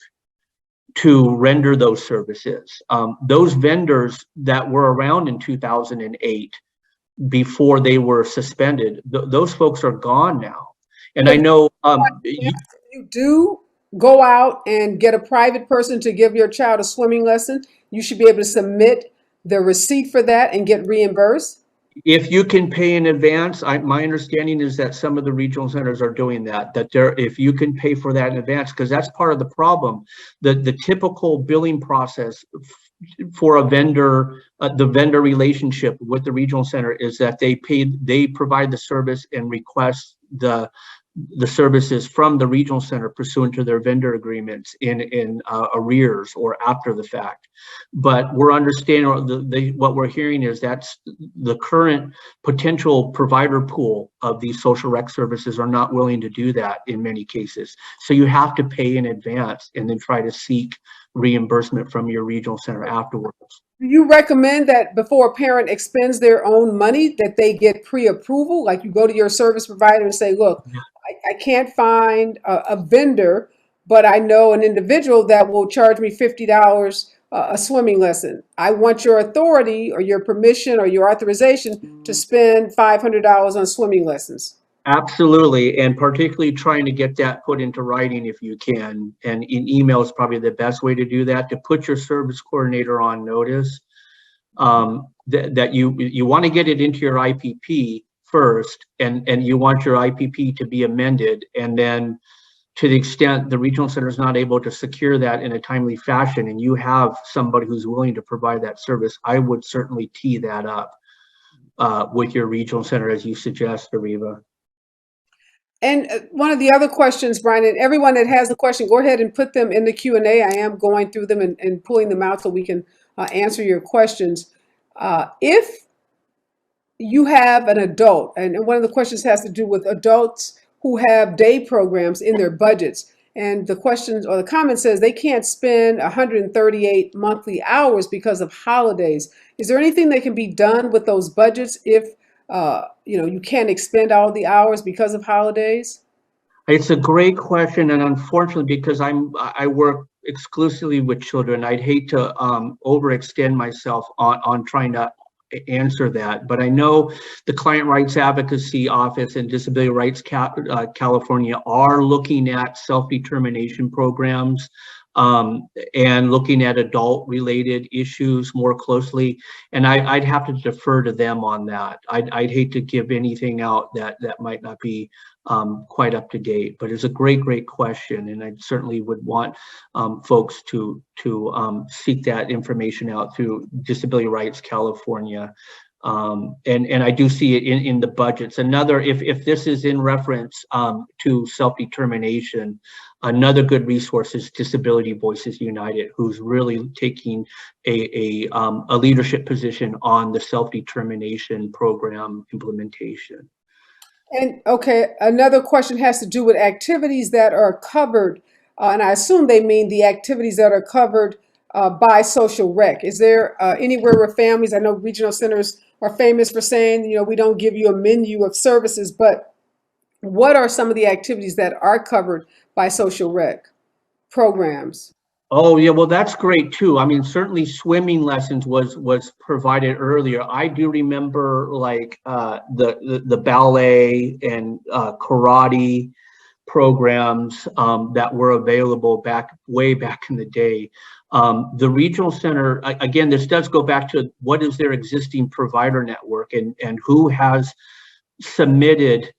to render those services. Those vendors that were around in 2008, before they were suspended, those folks are gone now. And I know you do go out and get a private person to give your child a swimming lesson. you should be able to submit the receipt for that and get reimbursed? If you can pay in advance, my understanding is that some of the regional centers are doing that if you can pay for that in advance, because that's part of the problem. The typical billing process for a vendor, the vendor relationship with the regional center is that they provide the service and request the services from the regional center pursuant to their vendor agreements in arrears or after the fact. But we're understanding, what we're hearing is that's the current potential provider pool of these social rec services are not willing to do that in many cases. So you have to pay in advance and then try to seek reimbursement from your regional center afterwards. Do you recommend that before a parent expends their own money that they get pre-approval? Like you go to your service provider and say, look, I can't find a vendor, but I know an individual that will charge me $50 a swimming lesson. I want your authority or your permission or your authorization to spend $500 on swimming lessons. Absolutely, and particularly trying to get that put into writing if you can. And in email is probably the best way to do that, to put your service coordinator on notice that you want to get it into your IPP first, and you want your IPP to be amended, and then to the extent the regional center is not able to secure that in a timely fashion and you have somebody who's willing to provide that service, I would certainly tee that up with your regional center as you suggest, Ariva. And one of the other questions, Brian, and everyone that has a question, go ahead and put them in the Q&A. I am going through them and pulling them out so we can answer your questions. If you have an adult, and one of the questions has to do with adults who have day programs in their budgets, and the questions or the comment says they can't spend 138 monthly hours because of holidays. Is there anything that can be done with those budgets if you can't expend all the hours because of holidays? It's a great question, and unfortunately, because I work exclusively with children, I'd hate to overextend myself on trying to answer that. But I know the Client Rights Advocacy Office and Disability Rights California are looking at self-determination programs and looking at adult-related issues more closely. And I'd have to defer to them on that. I'd hate to give anything out that might not be quite up to date, but it's a great question, and I certainly would want folks to seek that information out through Disability Rights California. And I do see it in the budgets. Another, if this is in reference to self-determination, another good resource is Disability Voices United, who's really taking a leadership position on the self-determination program implementation. And okay, another question has to do with activities that are covered, and I assume they mean the activities that are covered by social rec. Is there anywhere where families, I know regional centers are famous for saying, we don't give you a menu of services, but what are some of the activities that are covered by social rec programs? Oh yeah, well that's great too. I mean, certainly swimming lessons was provided earlier. I do remember like the ballet and karate programs that were available way back in the day. The regional center, again, this does go back to what is their existing provider network and who has submitted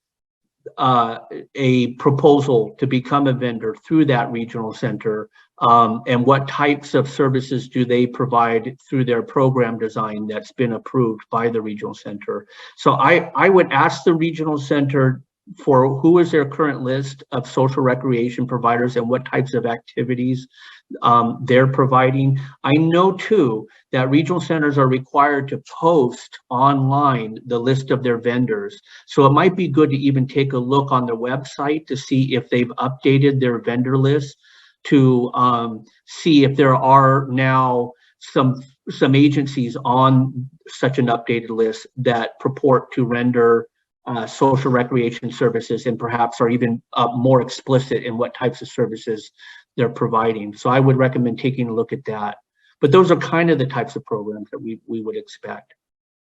a proposal to become a vendor through that regional center, and what types of services do they provide through their program design that's been approved by the regional center. So I would ask the regional center for who is their current list of social recreation providers and what types of activities they're providing. I know too that regional centers are required to post online the list of their vendors. So it might be good to even take a look on their website to see if they've updated their vendor list, to see if there are now some agencies on such an updated list that purport to render social recreation services and perhaps are even more explicit in what types of services they're providing. So I would recommend taking a look at that. But those are kind of the types of programs that we would expect.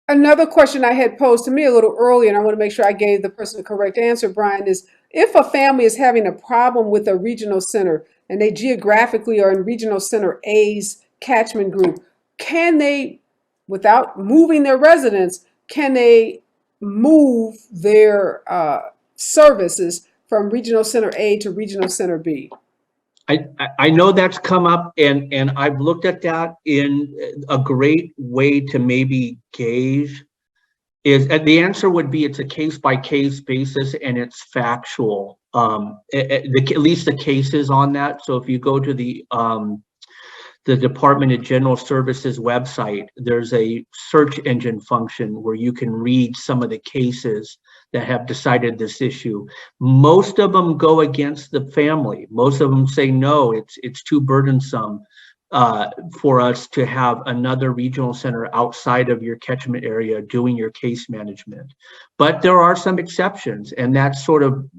Another question I had posed to me a little earlier, and I want to make sure I gave the person the correct answer, Brian, is if a family is having a problem with a regional center and they geographically are in regional center A's catchment group, can they, without moving their residents, can they move their services from Regional Center A to Regional Center B? I know that's come up, and I've looked at that. In a great way to maybe gauge is, the answer would be, it's a case by case basis and it's factual. At least the cases on that. So if you go to the Department of General Services website, there's a search engine function where you can read some of the cases that have decided this issue. Most of them go against the family. Most of them say, no, it's too burdensome for us to have another regional center outside of your catchment area doing your case management. But there are some exceptions, and that's sort of,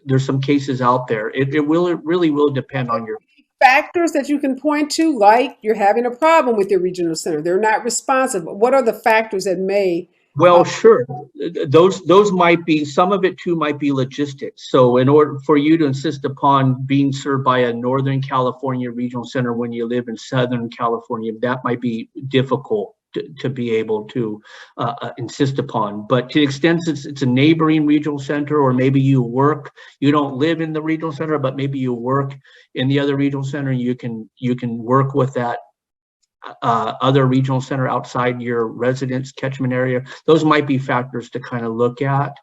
there's some cases out there. It really will depend on your Factors that you can point to, like you're having a problem with your regional center, they're not responsive. What are the factors that may? Well, sure. Those might be, some of it too might be logistics. So in order for you to insist upon being served by a Northern California regional center when you live in Southern California, that might be difficult to be able to insist upon. But to the extent it's a neighboring regional center, or maybe you don't live in the regional center, but maybe you work in the other regional center, you can work with that other regional center outside your residence catchment area. Those might be factors to kind of look at,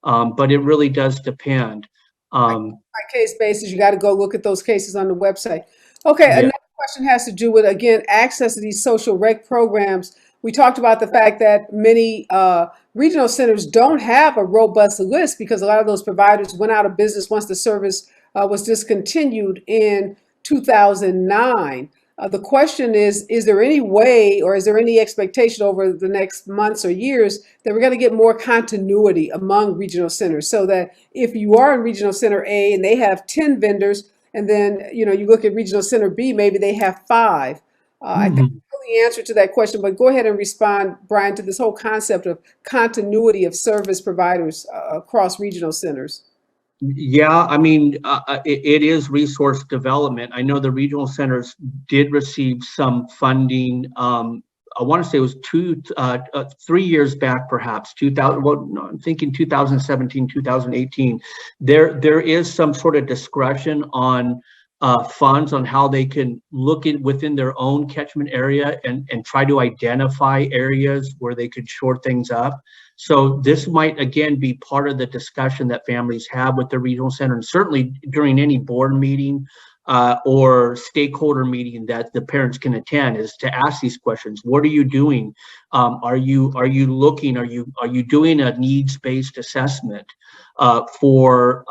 but it really does depend. By case basis, you got to go look at those cases on the website. Okay, Yeah. another question has to do with, again, access to these social rec programs. We talked about the fact that many regional centers don't have a robust list because a lot of those providers went out of business once the service was discontinued in 2009. The question is there any way, or is there any expectation over the next months or years that we're going to get more continuity among regional centers, so that if you are in Regional Center A and they have 10 vendors, and then you look at Regional Center B, maybe they have 5. I think I know the answer to that question, but go ahead and respond, Brian, to this whole concept of continuity of service providers across regional centers. Yeah, I mean, it is resource development. I know the regional centers did receive some funding. I want to say it was 3 years back, perhaps 2000. Well, no, I'm thinking 2017, 2018. There is some sort of discretion on funds on how they can look within their own catchment area and try to identify areas where they could shore things up. So this might, again, be part of the discussion that families have with the regional center, and certainly during any board meeting or stakeholder meeting that the parents can attend, is to ask these questions. What are you doing? Are you looking? Are you doing a needs-based assessment for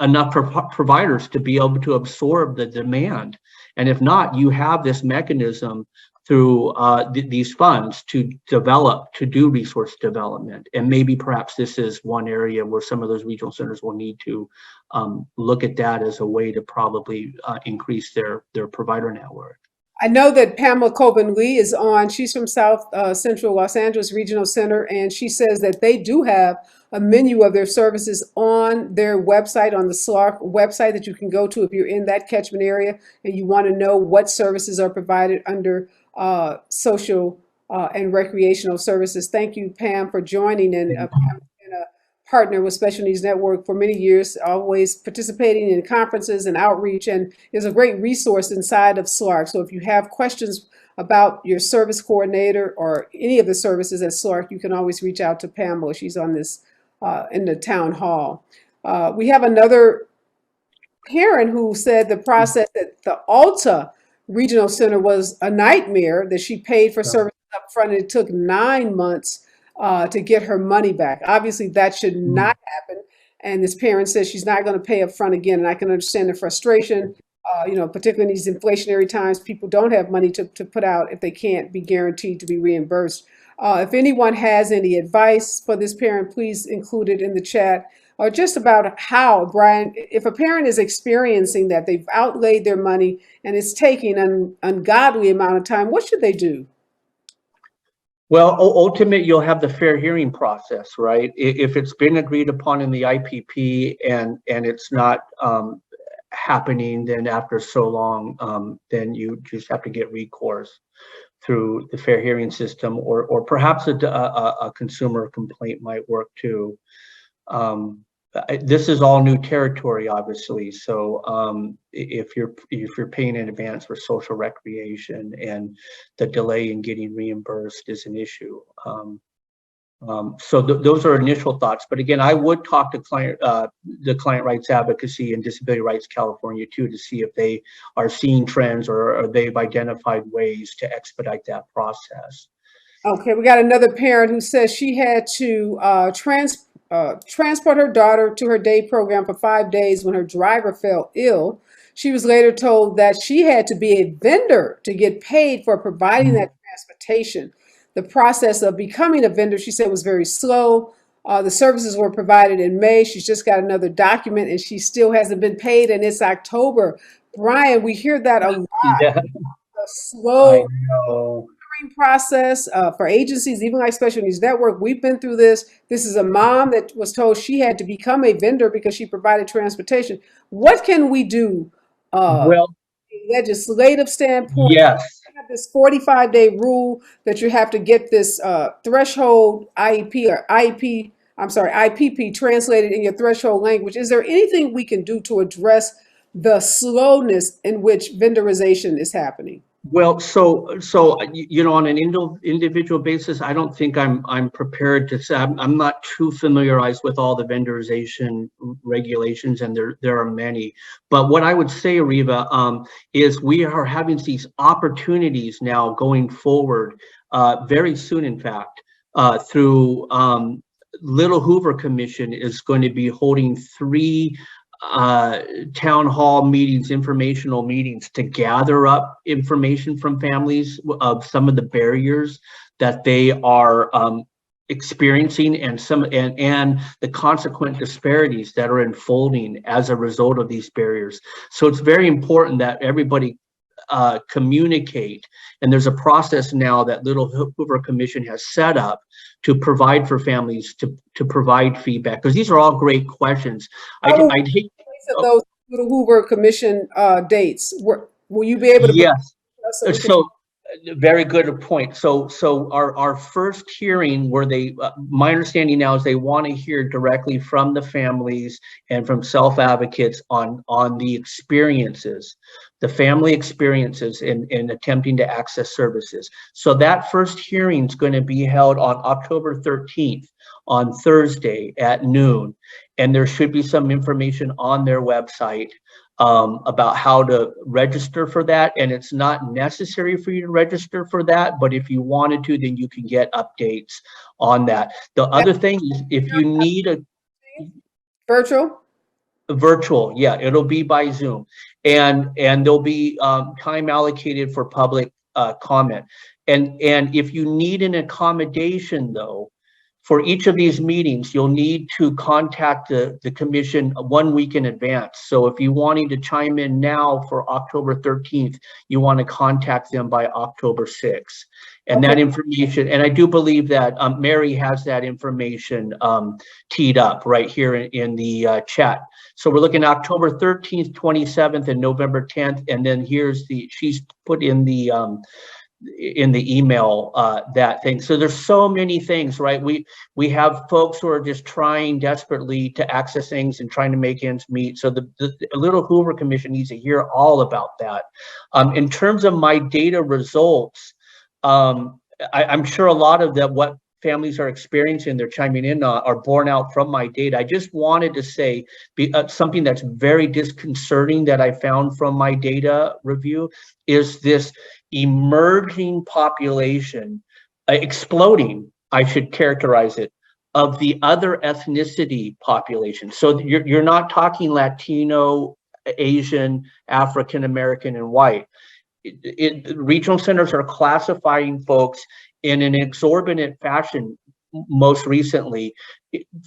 enough providers to be able to absorb the demand? And if not, you have this mechanism through these funds to do resource development. And maybe perhaps this is one area where some of those regional centers will need to look at that as a way to probably increase their provider network. I know that Pamela Coben Lee is on. She's from South Central Los Angeles Regional Center, and she says that they do have a menu of their services on their website, on the SLARC website, that you can go to if you're in that catchment area and you want to know what services are provided under social and recreational services. Thank you, Pam, for joining. And Pam has been a partner with Special Needs Network for many years, always participating in conferences and outreach, and is a great resource inside of SLARC. So if you have questions about your service coordinator or any of the services at SLARC, you can always reach out to Pamela. She's on this in the town hall. We have another parent who said the process at the Alta Regional Center was a nightmare, that she paid for services up front and it took 9 months to get her money back. Obviously, that should not happen. And this parent says she's not going to pay up front again. And I can understand the frustration, particularly in these inflationary times. People don't have money to put out if they can't be guaranteed to be reimbursed. If anyone has any advice for this parent, please include it in the chat. Or just about how, Brian, if a parent is experiencing that, they've outlaid their money and it's taking an ungodly amount of time, what should they do? Well, ultimately, you'll have the fair hearing process, right? If it's been agreed upon in the IPP and it's not happening, then after so long, then you just have to get recourse through the fair hearing system, or perhaps a consumer complaint might work too. This is all new territory, obviously. So if you're paying in advance for social recreation, and the delay in getting reimbursed is an issue. So those are initial thoughts. But again, I would talk to the Client Rights Advocacy and Disability Rights California too, to see if they are seeing trends, or they've identified ways to expedite that process. Okay, we got another parent who says she had to transport her daughter to her day program for 5 days when her driver fell ill. She was later told that she had to be a vendor to get paid for providing that transportation. The process of becoming a vendor, she said, was very slow. The services were provided in May. She's just got another document and she still hasn't been paid, and it's October. Brian, we hear that a lot. Yeah, A slow I know. process for agencies, even like Special Needs Network. We've been through this. This is a mom that was told she had to become a vendor because she provided transportation. What can we do? Well, Legislative standpoint, yes. have this 45-day rule that you have to get this threshold IEP or IEP, I'm sorry, IPP translated in your threshold language. Is there anything we can do to address the slowness in which vendorization is happening? Well, so on an individual basis, I don't think I'm prepared to say. I'm not too familiarized with all the vendorization regulations, and there are many. But what I would say, Riva, is we are having these opportunities now going forward, very soon, in fact, through Little Hoover Commission is going to be holding 3 town hall meetings, informational meetings, to gather up information from families of some of the barriers that they are experiencing, and the consequent disparities that are unfolding as a result of these barriers. So it's very important that everybody communicate, and there's a process now that Little Hoover Commission has set up to provide for families to provide feedback, because these are all great questions. I hate those Little Hoover Commission dates. Will you be able to? Yes. So very good point. So our first hearing, where they, my understanding now is they want to hear directly from the families and from self-advocates on the experiences, the family experiences in attempting to access services. So that first hearing is going to be held on October 13th, on Thursday at noon. And there should be some information on their website about how to register for that. And it's not necessary for you to register for that, but if you wanted to, then you can get updates on that. The other thing is, if you need a virtual, yeah, it'll be by Zoom, and there'll be time allocated for public comment. And if you need an accommodation, though, for each of these meetings, you'll need to contact the commission 1 week in advance. So if you're wanting to chime in now for October 13th, you want to contact them by October 6th. And that information, and I do believe that Mary has that information teed up right here in the chat. So we're looking at October 13th, 27th, and November 10th. And then she's put in the email that thing. So there's so many things, right? We have folks who are just trying desperately to access things and trying to make ends meet. So the Little Hoover Commission needs to hear all about that. In terms of my data results, I'm sure a lot of what families are experiencing, they're chiming in are borne out from my data. I just wanted to say something that's very disconcerting that I found from my data review is this emerging population, exploding, I should characterize it, of the other ethnicity population. So you're not talking Latino, Asian, African American, and white. Regional centers are classifying folks in an exorbitant fashion, most recently,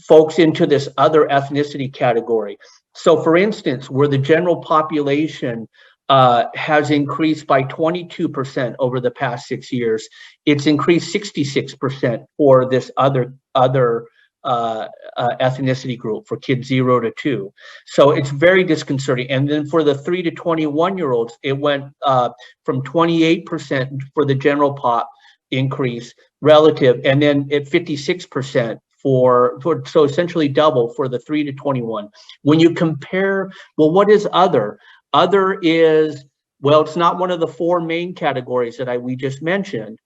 folks into this other ethnicity category. So for instance, where the general population has increased by 22% over the past 6 years, it's increased 66% for this other ethnicity group for kids 0 to 2. So it's very disconcerting. And then for the 3 to 21-year-olds, it went from 28% for the general pop increase relative, and then at 56% for so essentially double for the 3 to 21. When you compare, well, what is other? Other is, well, it's not one of the 4 main categories that we just mentioned.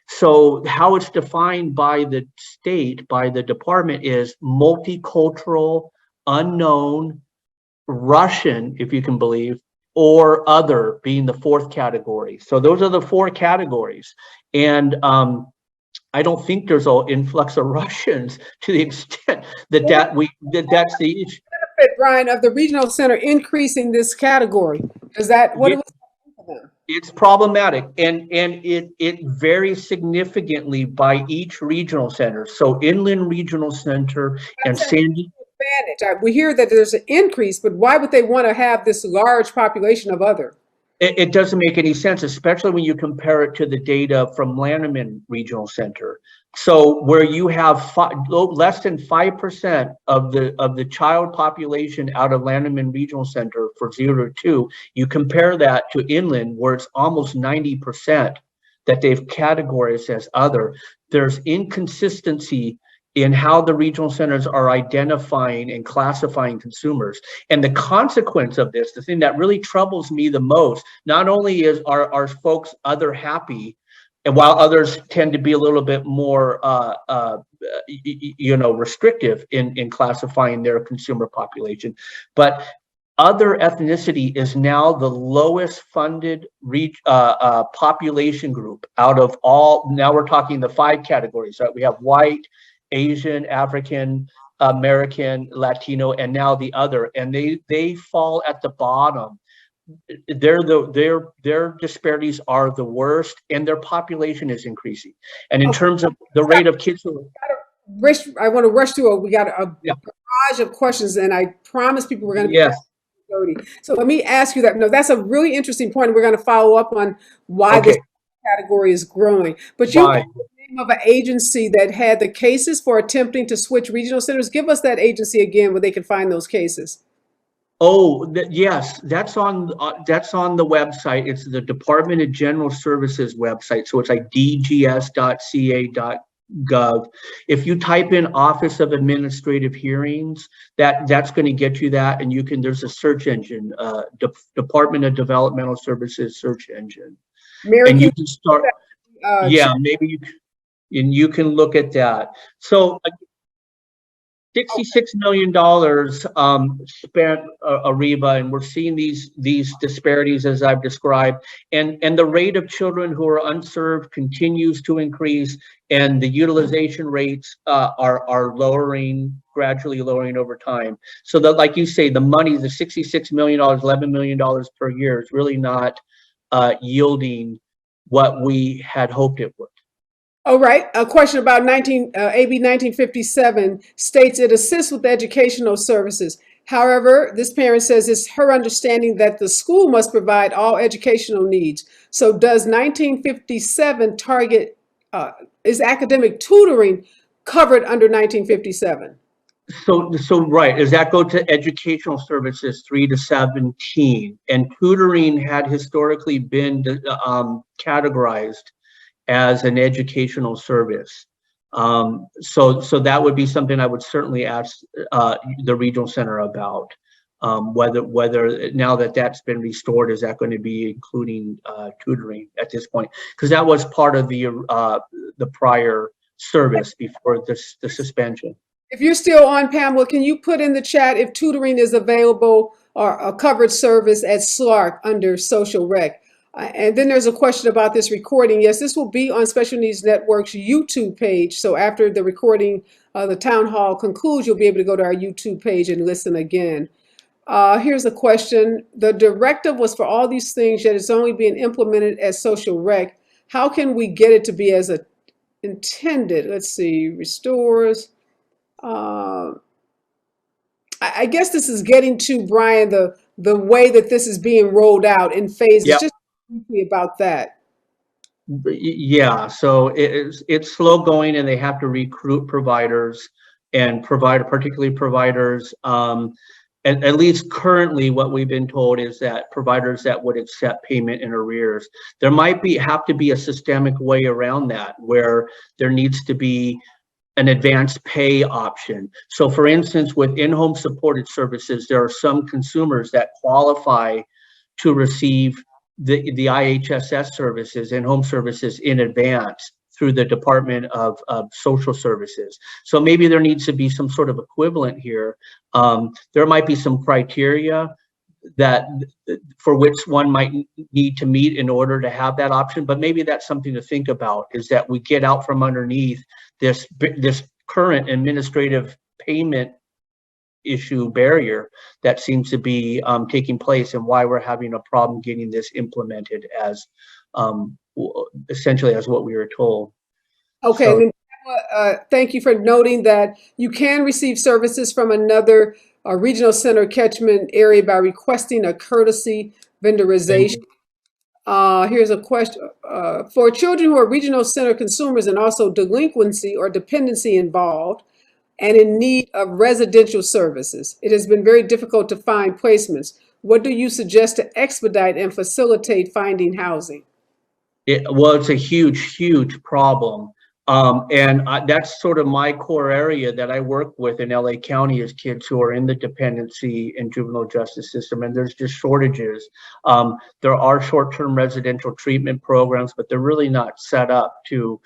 So how it's defined by the state, by the department, is multicultural, unknown, Russian, if you can believe, or other being the 4th category. So those are the 4 categories. And I don't think there's an influx of Russians to the extent that that's the issue. Benefit, Brian, of the regional center increasing this category? Is that what it was for them? It's problematic, and it varies significantly by each regional center. So Inland Regional Center and Sandy. Advantage. We hear that there's an increase, but why would they want to have this large population of other? It doesn't make any sense, especially when you compare it to the data from Lanneman Regional Center. So where you have less than 5% of the child population out of Lanneman Regional Center for 0 to 2, you compare that to Inland, where it's almost 90% that they've categorized as other. There's inconsistency in how the regional centers are identifying and classifying consumers. And the consequence of this, the thing that really troubles me the most, not only are folks other happy, and while others tend to be a little bit more restrictive in classifying their consumer population, but other ethnicity is now the lowest funded population group out of all. Now we're talking the 5 categories, right? We have white, Asian, African, American, Latino, and now the other, and they fall at the bottom. Their disparities are the worst, and their population is increasing. And in terms of the rate of kids who I want to rush through. We got a barrage of questions, and I promise people we're going to be 30. So let me ask you that. No, that's a really interesting point. We're going to follow up on why this category is growing. But you of an agency that had the cases for attempting to switch regional centers. Give us that agency again where they can find those cases. Oh, yes, that's on the website. It's the Department of General Services website. So it's like dgs.ca.gov. If you type in Office of Administrative Hearings, that's going to get you that, and there's a search engine, Department of Developmental Services search engine. Mary, and you can start. Maybe you can. And you can look at that. So $66 million spent, Ariba, and we're seeing these disparities as I've described, and the rate of children who are unserved continues to increase, and the utilization rates are gradually lowering over time. So that, like you say, the money, the $66 million, $11 million per year is really not yielding what we had hoped it would. All right. A question about AB 1957 states it assists with educational services. However, this parent says it's her understanding that the school must provide all educational needs. So does 1957 target, is academic tutoring covered under 1957? So right, does that go to educational services 3 to 17? And tutoring had historically been categorized as an educational service. So that would be something I would certainly ask the regional center about, whether now that that's been restored, is that going to be including tutoring at this point? Because that was part of the prior service before the suspension. If you're still on, Pamela, can you put in the chat if tutoring is available or a covered service at SLARC under social rec? And then there's a question about this recording. Yes, this will be on Special Needs Network's YouTube page. So after the recording, the town hall concludes, you'll be able to go to our YouTube page and listen again. Here's a question. The directive was for all these things, yet it's only being implemented as social rec. How can we get it to be as intended? Let's see, restores. I guess this is getting to, Brian, the way that this is being rolled out in phases. Yep. Just briefly about that. Yeah, so it's slow going, and they have to recruit providers and particularly providers. At least currently, what we've been told is that providers that would accept payment in arrears. There might have to be a systemic way around that, where there needs to be an advanced pay option. So for instance, with in-home supported services, there are some consumers that qualify to receive the IHSS services and home services in advance through the Department of Social Services. So maybe there needs to be some sort of equivalent here. There might be some criteria that for which one might need to meet in order to have that option, but maybe that's something to think about, is that we get out from underneath this current administrative payment issue barrier that seems to be taking place, and why we're having a problem getting this implemented as essentially as what we were told. Okay, So, and then, thank you for noting that you can receive services from another regional center catchment area by requesting a courtesy vendorization. Here's a question. For children who are regional center consumers and also delinquency or dependency involved and in need of residential services, it has been very difficult to find placements. What do you suggest to expedite and facilitate finding housing? well, it's a huge problem. And that's sort of my core area that I work with in LA County, is kids who are in the dependency and juvenile justice system, and there's just shortages. There are short-term residential treatment programs, but they're really not set up to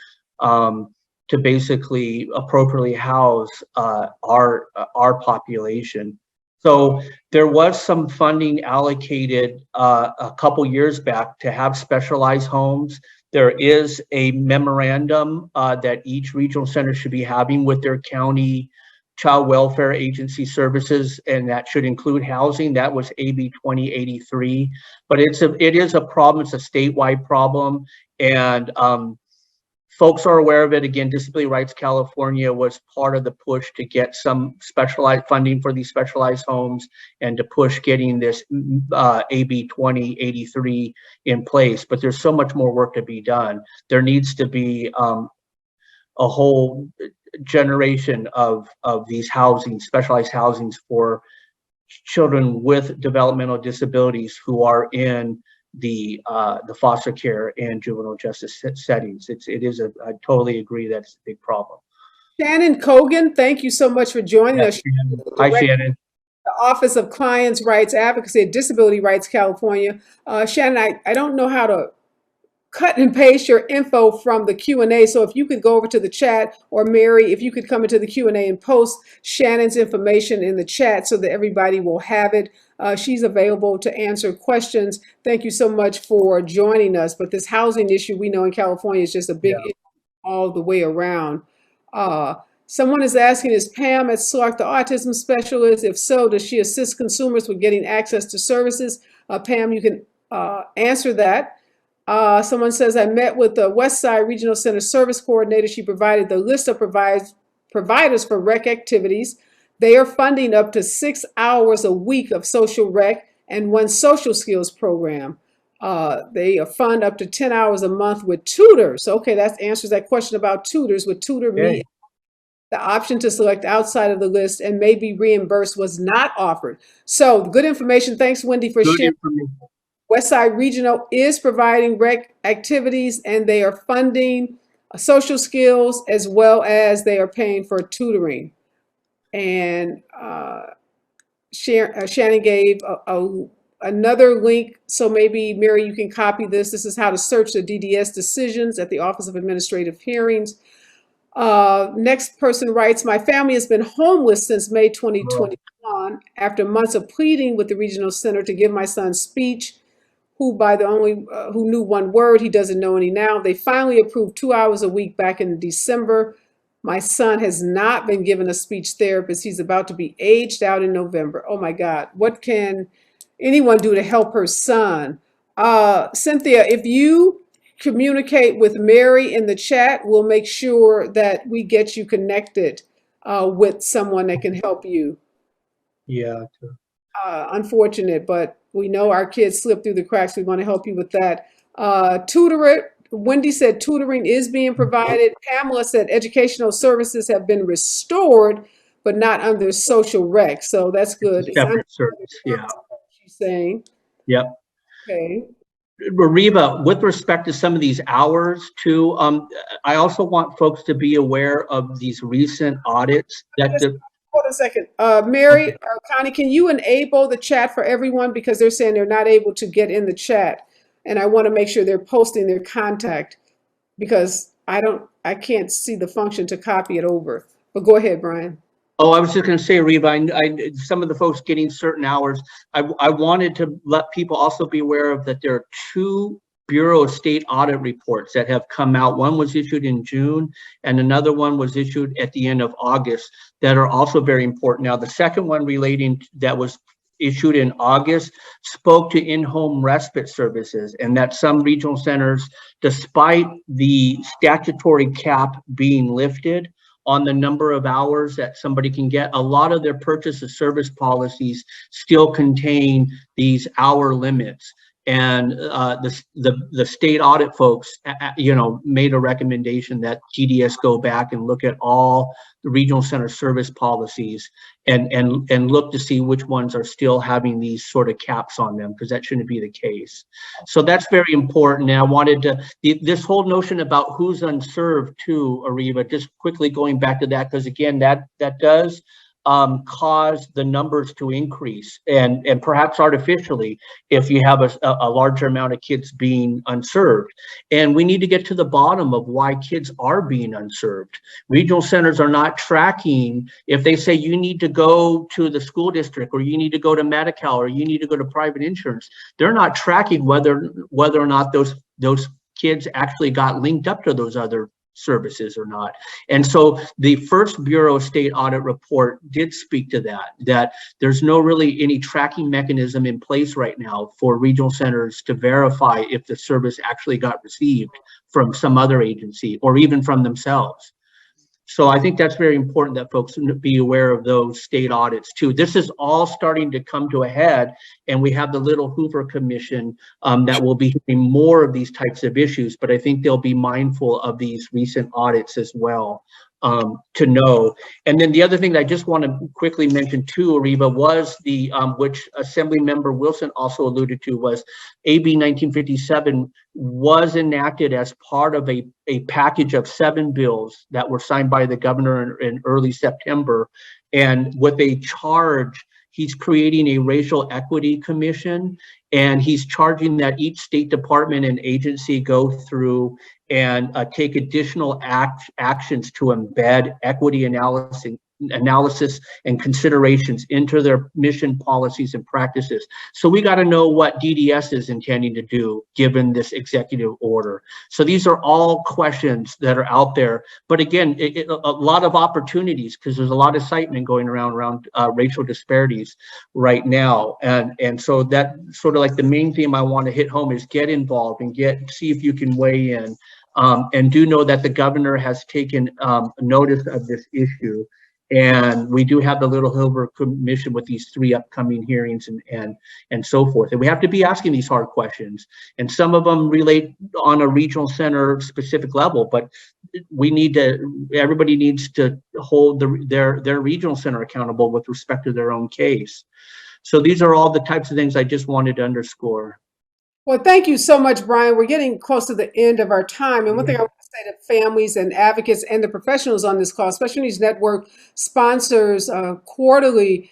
basically appropriately house our population. So there was some funding allocated a couple years back to have specialized homes. There is a memorandum that each regional center should be having with their county child welfare agency services, and that should include housing. That was AB 2083, but it is a problem. It's a statewide problem, and folks are aware of it. Again, Disability Rights California was part of the push to get some specialized funding for these specialized homes and to push getting this AB 2083 in place. But there's so much more work to be done. There needs to be a whole generation of these specialized housings for children with developmental disabilities who are in the foster care and juvenile justice settings. I totally agree that it's a big problem. Shannon Cogan, thank you so much for joining us. Hi, Shannon. The Office of Clients' Rights Advocacy at Disability Rights California. Shannon, I don't know how to cut and paste your info from the Q&A. So if you could go over to the chat, or Mary, if you could come into the Q&A and post Shannon's information in the chat so that everybody will have it. She's available to answer questions. Thank you so much for joining us. But this housing issue, we know in California, is just a big issue all the way around. Someone is asking, is Pam at SLARC the autism specialist? If so, does she assist consumers with getting access to services? Pam, you can answer that. Someone says, I met with the West Side Regional Center Service Coordinator. She provided the list of providers for rec activities. They are funding up to 6 hours a week of social rec and one social skills program. They fund up to 10 hours a month with tutors. Okay, that answers that question about tutors with Tutor Me. The option to select outside of the list and may be reimbursed was not offered. So good information. Thanks, Wendy, for sharing. Westside Regional is providing rec activities, and they are funding social skills as well as they are paying for tutoring. And Shannon gave another link, so maybe Mary, you can copy this. This is how to search the DDS decisions at the Office of Administrative Hearings. Next person writes, my family has been homeless since May 2021 after months of pleading with the regional center to give my son speech, who knew one word. He doesn't know any now. They finally approved 2 hours a week back in December. My son has not been given a speech therapist. He's about to be aged out in November. Oh my God, what can anyone do to help her son? Cynthia, if you communicate with Mary in the chat, we'll make sure that we get you connected with someone that can help you. Yeah. Unfortunate, but we know our kids slip through the cracks. We want to help you with that. Tutor it. Wendy said tutoring is being provided. Pamela said educational services have been restored, but not under social rec. So that's good. It sounds Separate service, yeah, what she's saying. yep. Okay. Reva, with respect to some of these hours too, I also want folks to be aware of these recent audits that Just the, hold a second. Mary, Connie, can you enable the chat for everyone? Because they're saying they're not able to get in the chat. And I want to make sure they're posting their contact because I can't see the function to copy it over. But go ahead, Brian. oh, I was just going to say, Reva, some of the folks getting certain hours, I wanted to let people also be aware of that there are two Bureau of State audit reports that have come out. One was issued in June and another one was issued at the end of August that are also very important. Now, the second one relating that was issued in August spoke to in-home respite services, and that some regional centers, despite the statutory cap being lifted on the number of hours that somebody can get, a lot of their purchase of service policies still contain these hour limits. And the state audit folks, made a recommendation that GDS go back and look at all the regional center service policies and look to see which ones are still having these sort of caps on them, because that shouldn't be the case. So that's very important. And I wanted to, this whole notion about who's unserved too, Ariva, just quickly going back to that, because again, that does cause the numbers to increase and perhaps artificially if you have a larger amount of kids being unserved. And we need to get to the bottom of why kids are being unserved. Regional centers are not tracking if they say you need to go to the school district or you need to go to Medi-Cal or you need to go to private insurance. They're not tracking whether or not those kids actually got linked up to those other services or not. And so the first Bureau of State audit report did speak to that there's no really any tracking mechanism in place right now for regional centers to verify if the service actually got received from some other agency or even from themselves. So I think that's very important that folks be aware of those state audits too. This is all starting to come to a head, and we have the Little Hoover Commission that will be hearing more of these types of issues, but I think they'll be mindful of these recent audits as well to know. And then the other thing that I just want to quickly mention too, Ariva, was the, which Assembly Member Wilson also alluded to, was AB 1957 was enacted as part of a package of 7 bills that were signed by the governor in early September. And with a charge, he's creating a racial equity commission, and he's charging that each state department and agency go through and take additional actions to embed equity analysis and considerations into their mission policies and practices. So we got to know what DDS is intending to do given this executive order. So these are all questions that are out there. But again, a lot of opportunities, because there's a lot of excitement going around racial disparities right now. And so that sort of like the main theme I want to hit home is get involved and see if you can weigh in. And do know that the governor has taken notice of this issue. And we do have the Little Hoover Commission with these 3 upcoming hearings and so forth. And we have to be asking these hard questions. And some of them relate on a regional center specific level, but everybody needs to hold their regional center accountable with respect to their own case. So these are all the types of things I just wanted to underscore. Well, thank you so much, Brian. We're getting close to the end of our time. And one thing I want to say to families and advocates and the professionals on this call, Special Needs Network sponsors quarterly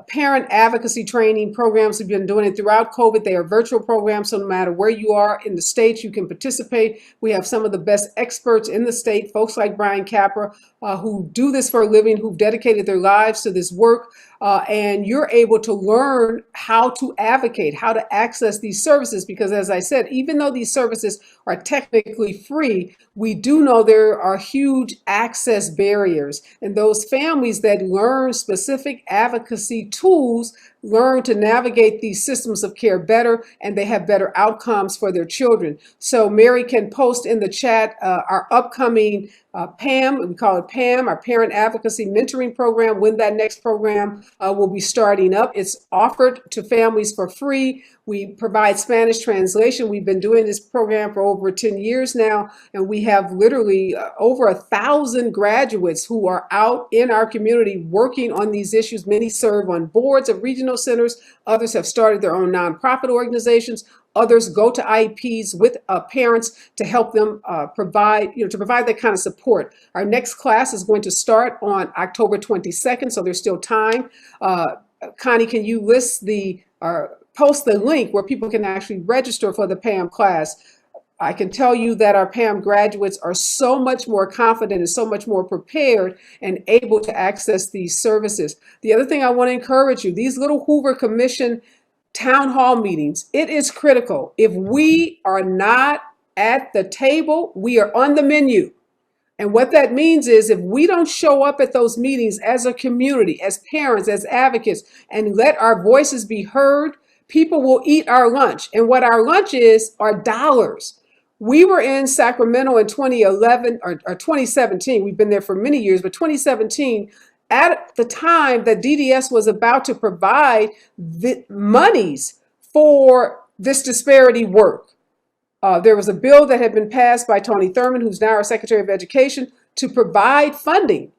parent advocacy training programs. We've been doing it throughout COVID. They are virtual programs, so no matter where you are in the state, you can participate. We have some of the best experts in the state, folks like Brian Capra, who do this for a living, who've dedicated their lives to this work. And you're able to learn how to advocate, how to access these services, because as I said, even though these services are technically free, we do know there are huge access barriers. And those families that learn specific advocacy tools learn to navigate these systems of care better, and they have better outcomes for their children. So Mary can post in the chat our upcoming PAM, we call it PAM, our Parent Advocacy Mentoring Program, when that next program will be starting up. It's offered to families for free. We provide Spanish translation. We've been doing this program for over 10 years now, and we have literally over 1,000 graduates who are out in our community working on these issues. Many serve on boards of regional centers. Others have started their own nonprofit organizations. Others go to IEPs with parents to help them provide that kind of support. Our next class is going to start on October 22nd, so there's still time. Connie, can you list post the link where people can actually register for the PAM class? I can tell you that our PAM graduates are so much more confident and so much more prepared and able to access these services. The other thing I want to encourage you, these little Hoover Commission town hall meetings, it is critical. If we are not at the table, we are on the menu. And what that means is if we don't show up at those meetings as a community, as parents, as advocates, and let our voices be heard, people will eat our lunch. And what our lunch is are dollars. We were in Sacramento in 2011 or 2017. We've been there for many years, but 2017, at the time that DDS was about to provide the monies for this disparity work. There was a bill that had been passed by Tony Thurman, who's now our Secretary of Education, to provide funding.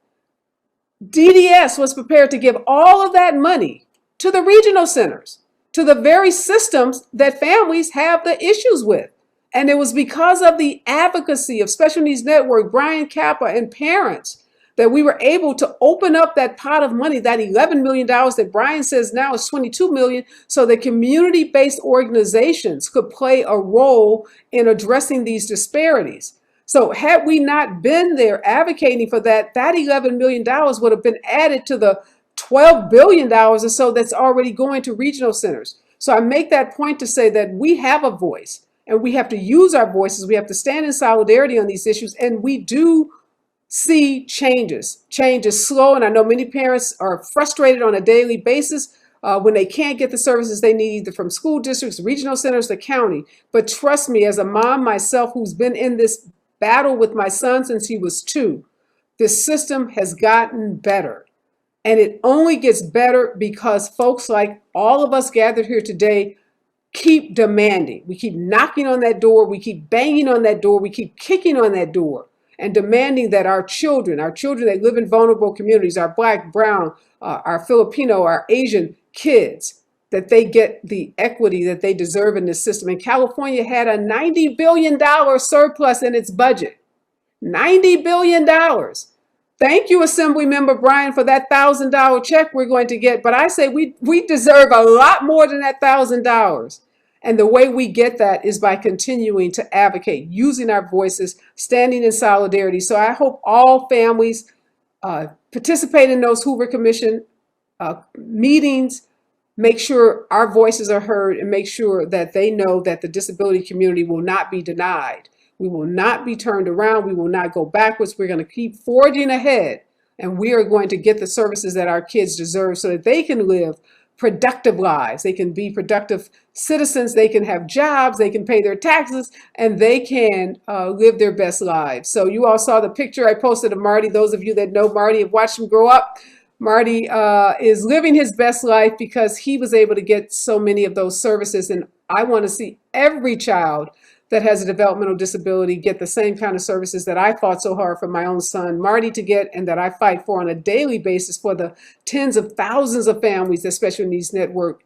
DDS was prepared to give all of that money to the regional centers, to the very systems that families have the issues with. And it was because of the advocacy of Special Needs Network, Brian Kappa, and parents that we were able to open up that pot of money, that $11 million that Brian says now is $22 million, so that community-based organizations could play a role in addressing these disparities. So had we not been there advocating for that, that $11 million would have been added to the $12 billion or so that's already going to regional centers. So I make that point to say that we have a voice, and we have to use our voices. We have to stand in solidarity on these issues, and we do see changes. Change is slow, and I know many parents are frustrated on a daily basis when they can't get the services they need, either from school districts, regional centers, the county. But trust me, as a mom myself who's been in this battle with my son since he was 2, this system has gotten better. And it only gets better because folks like all of us gathered here today keep demanding. We keep knocking on that door. We keep banging on that door. We keep kicking on that door and demanding that our children that live in vulnerable communities, our Black, brown, our Filipino, our Asian kids, that they get the equity that they deserve in this system. And California had a $90 billion surplus in its budget. $90 billion. Thank you, Assemblymember Brian, for that $1,000 check we're going to get. But I say we deserve a lot more than that $1,000. And the way we get that is by continuing to advocate, using our voices, standing in solidarity. So I hope all families participate in those Hoover Commission meetings, make sure our voices are heard, and make sure that they know that the disability community will not be denied. We will not be turned around. We will not go backwards. We're going to keep forging ahead, and we are going to get the services that our kids deserve so that they can live productive lives. They can be productive citizens. They can have jobs. They can pay their taxes, and they can live their best lives. So you all saw the picture I posted of Marty. Those of you that know Marty have watched him grow up. Marty is living his best life because he was able to get so many of those services. And I want to see every child that has a developmental disability get the same kind of services that I fought so hard for my own son Marty to get, and that I fight for on a daily basis for the tens of thousands of families that Special Needs Network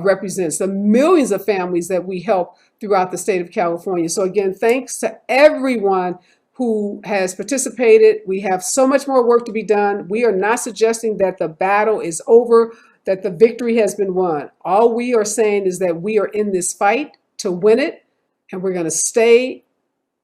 represents, the millions of families that we help throughout the state of California. So again, thanks to everyone who has participated. We have so much more work to be done. We are not suggesting that the battle is over, that the victory has been won. All we are saying is that we are in this fight to win it, and we're going to stay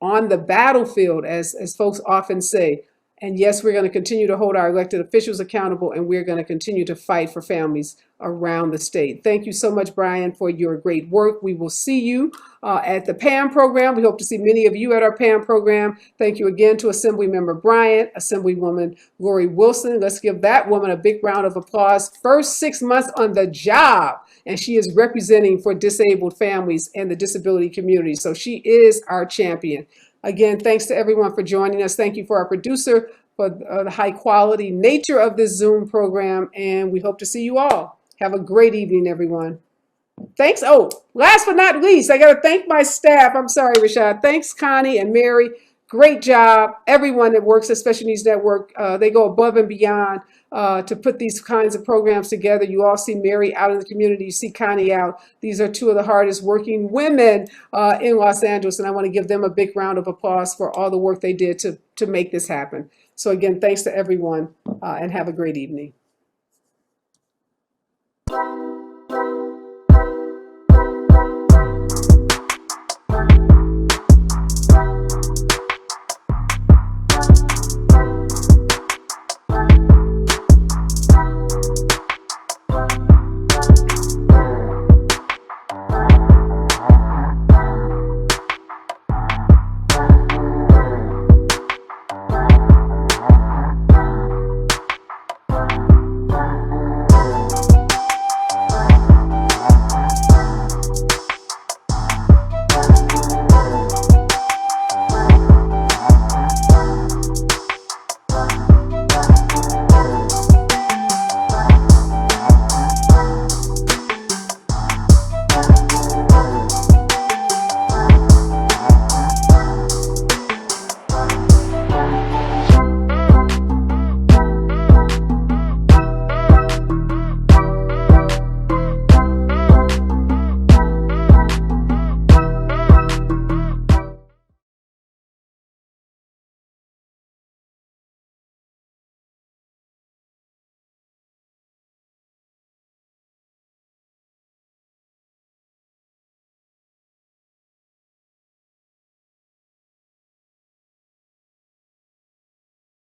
on the battlefield, as folks often say. And yes, we're going to continue to hold our elected officials accountable, and we're going to continue to fight for families around the state. Thank you so much, Brian, for your great work. We will see you at the PAM program. We hope to see many of you at our PAM program. Thank you again to Assemblymember Bryant, Assemblywoman Lori Wilson. Let's give that woman a big round of applause. First 6 months on the job, and she is representing for disabled families and the disability community. So she is our champion. Again, thanks to everyone for joining us. Thank you for our producer for the high quality nature of this Zoom program, and we hope to see you all. Have a great evening, everyone. Thanks. Oh, last but not least, I got to thank my staff. I'm sorry, Rashad. Thanks, Connie and Mary. Great job. Everyone that works at Special Needs Network, they go above and beyond to put these kinds of programs together. You all see Mary out in the community. You see Connie out. These are two of the hardest working women in Los Angeles, and I want to give them a big round of applause for all the work they did to make this happen. So again, thanks to everyone, and have a great evening.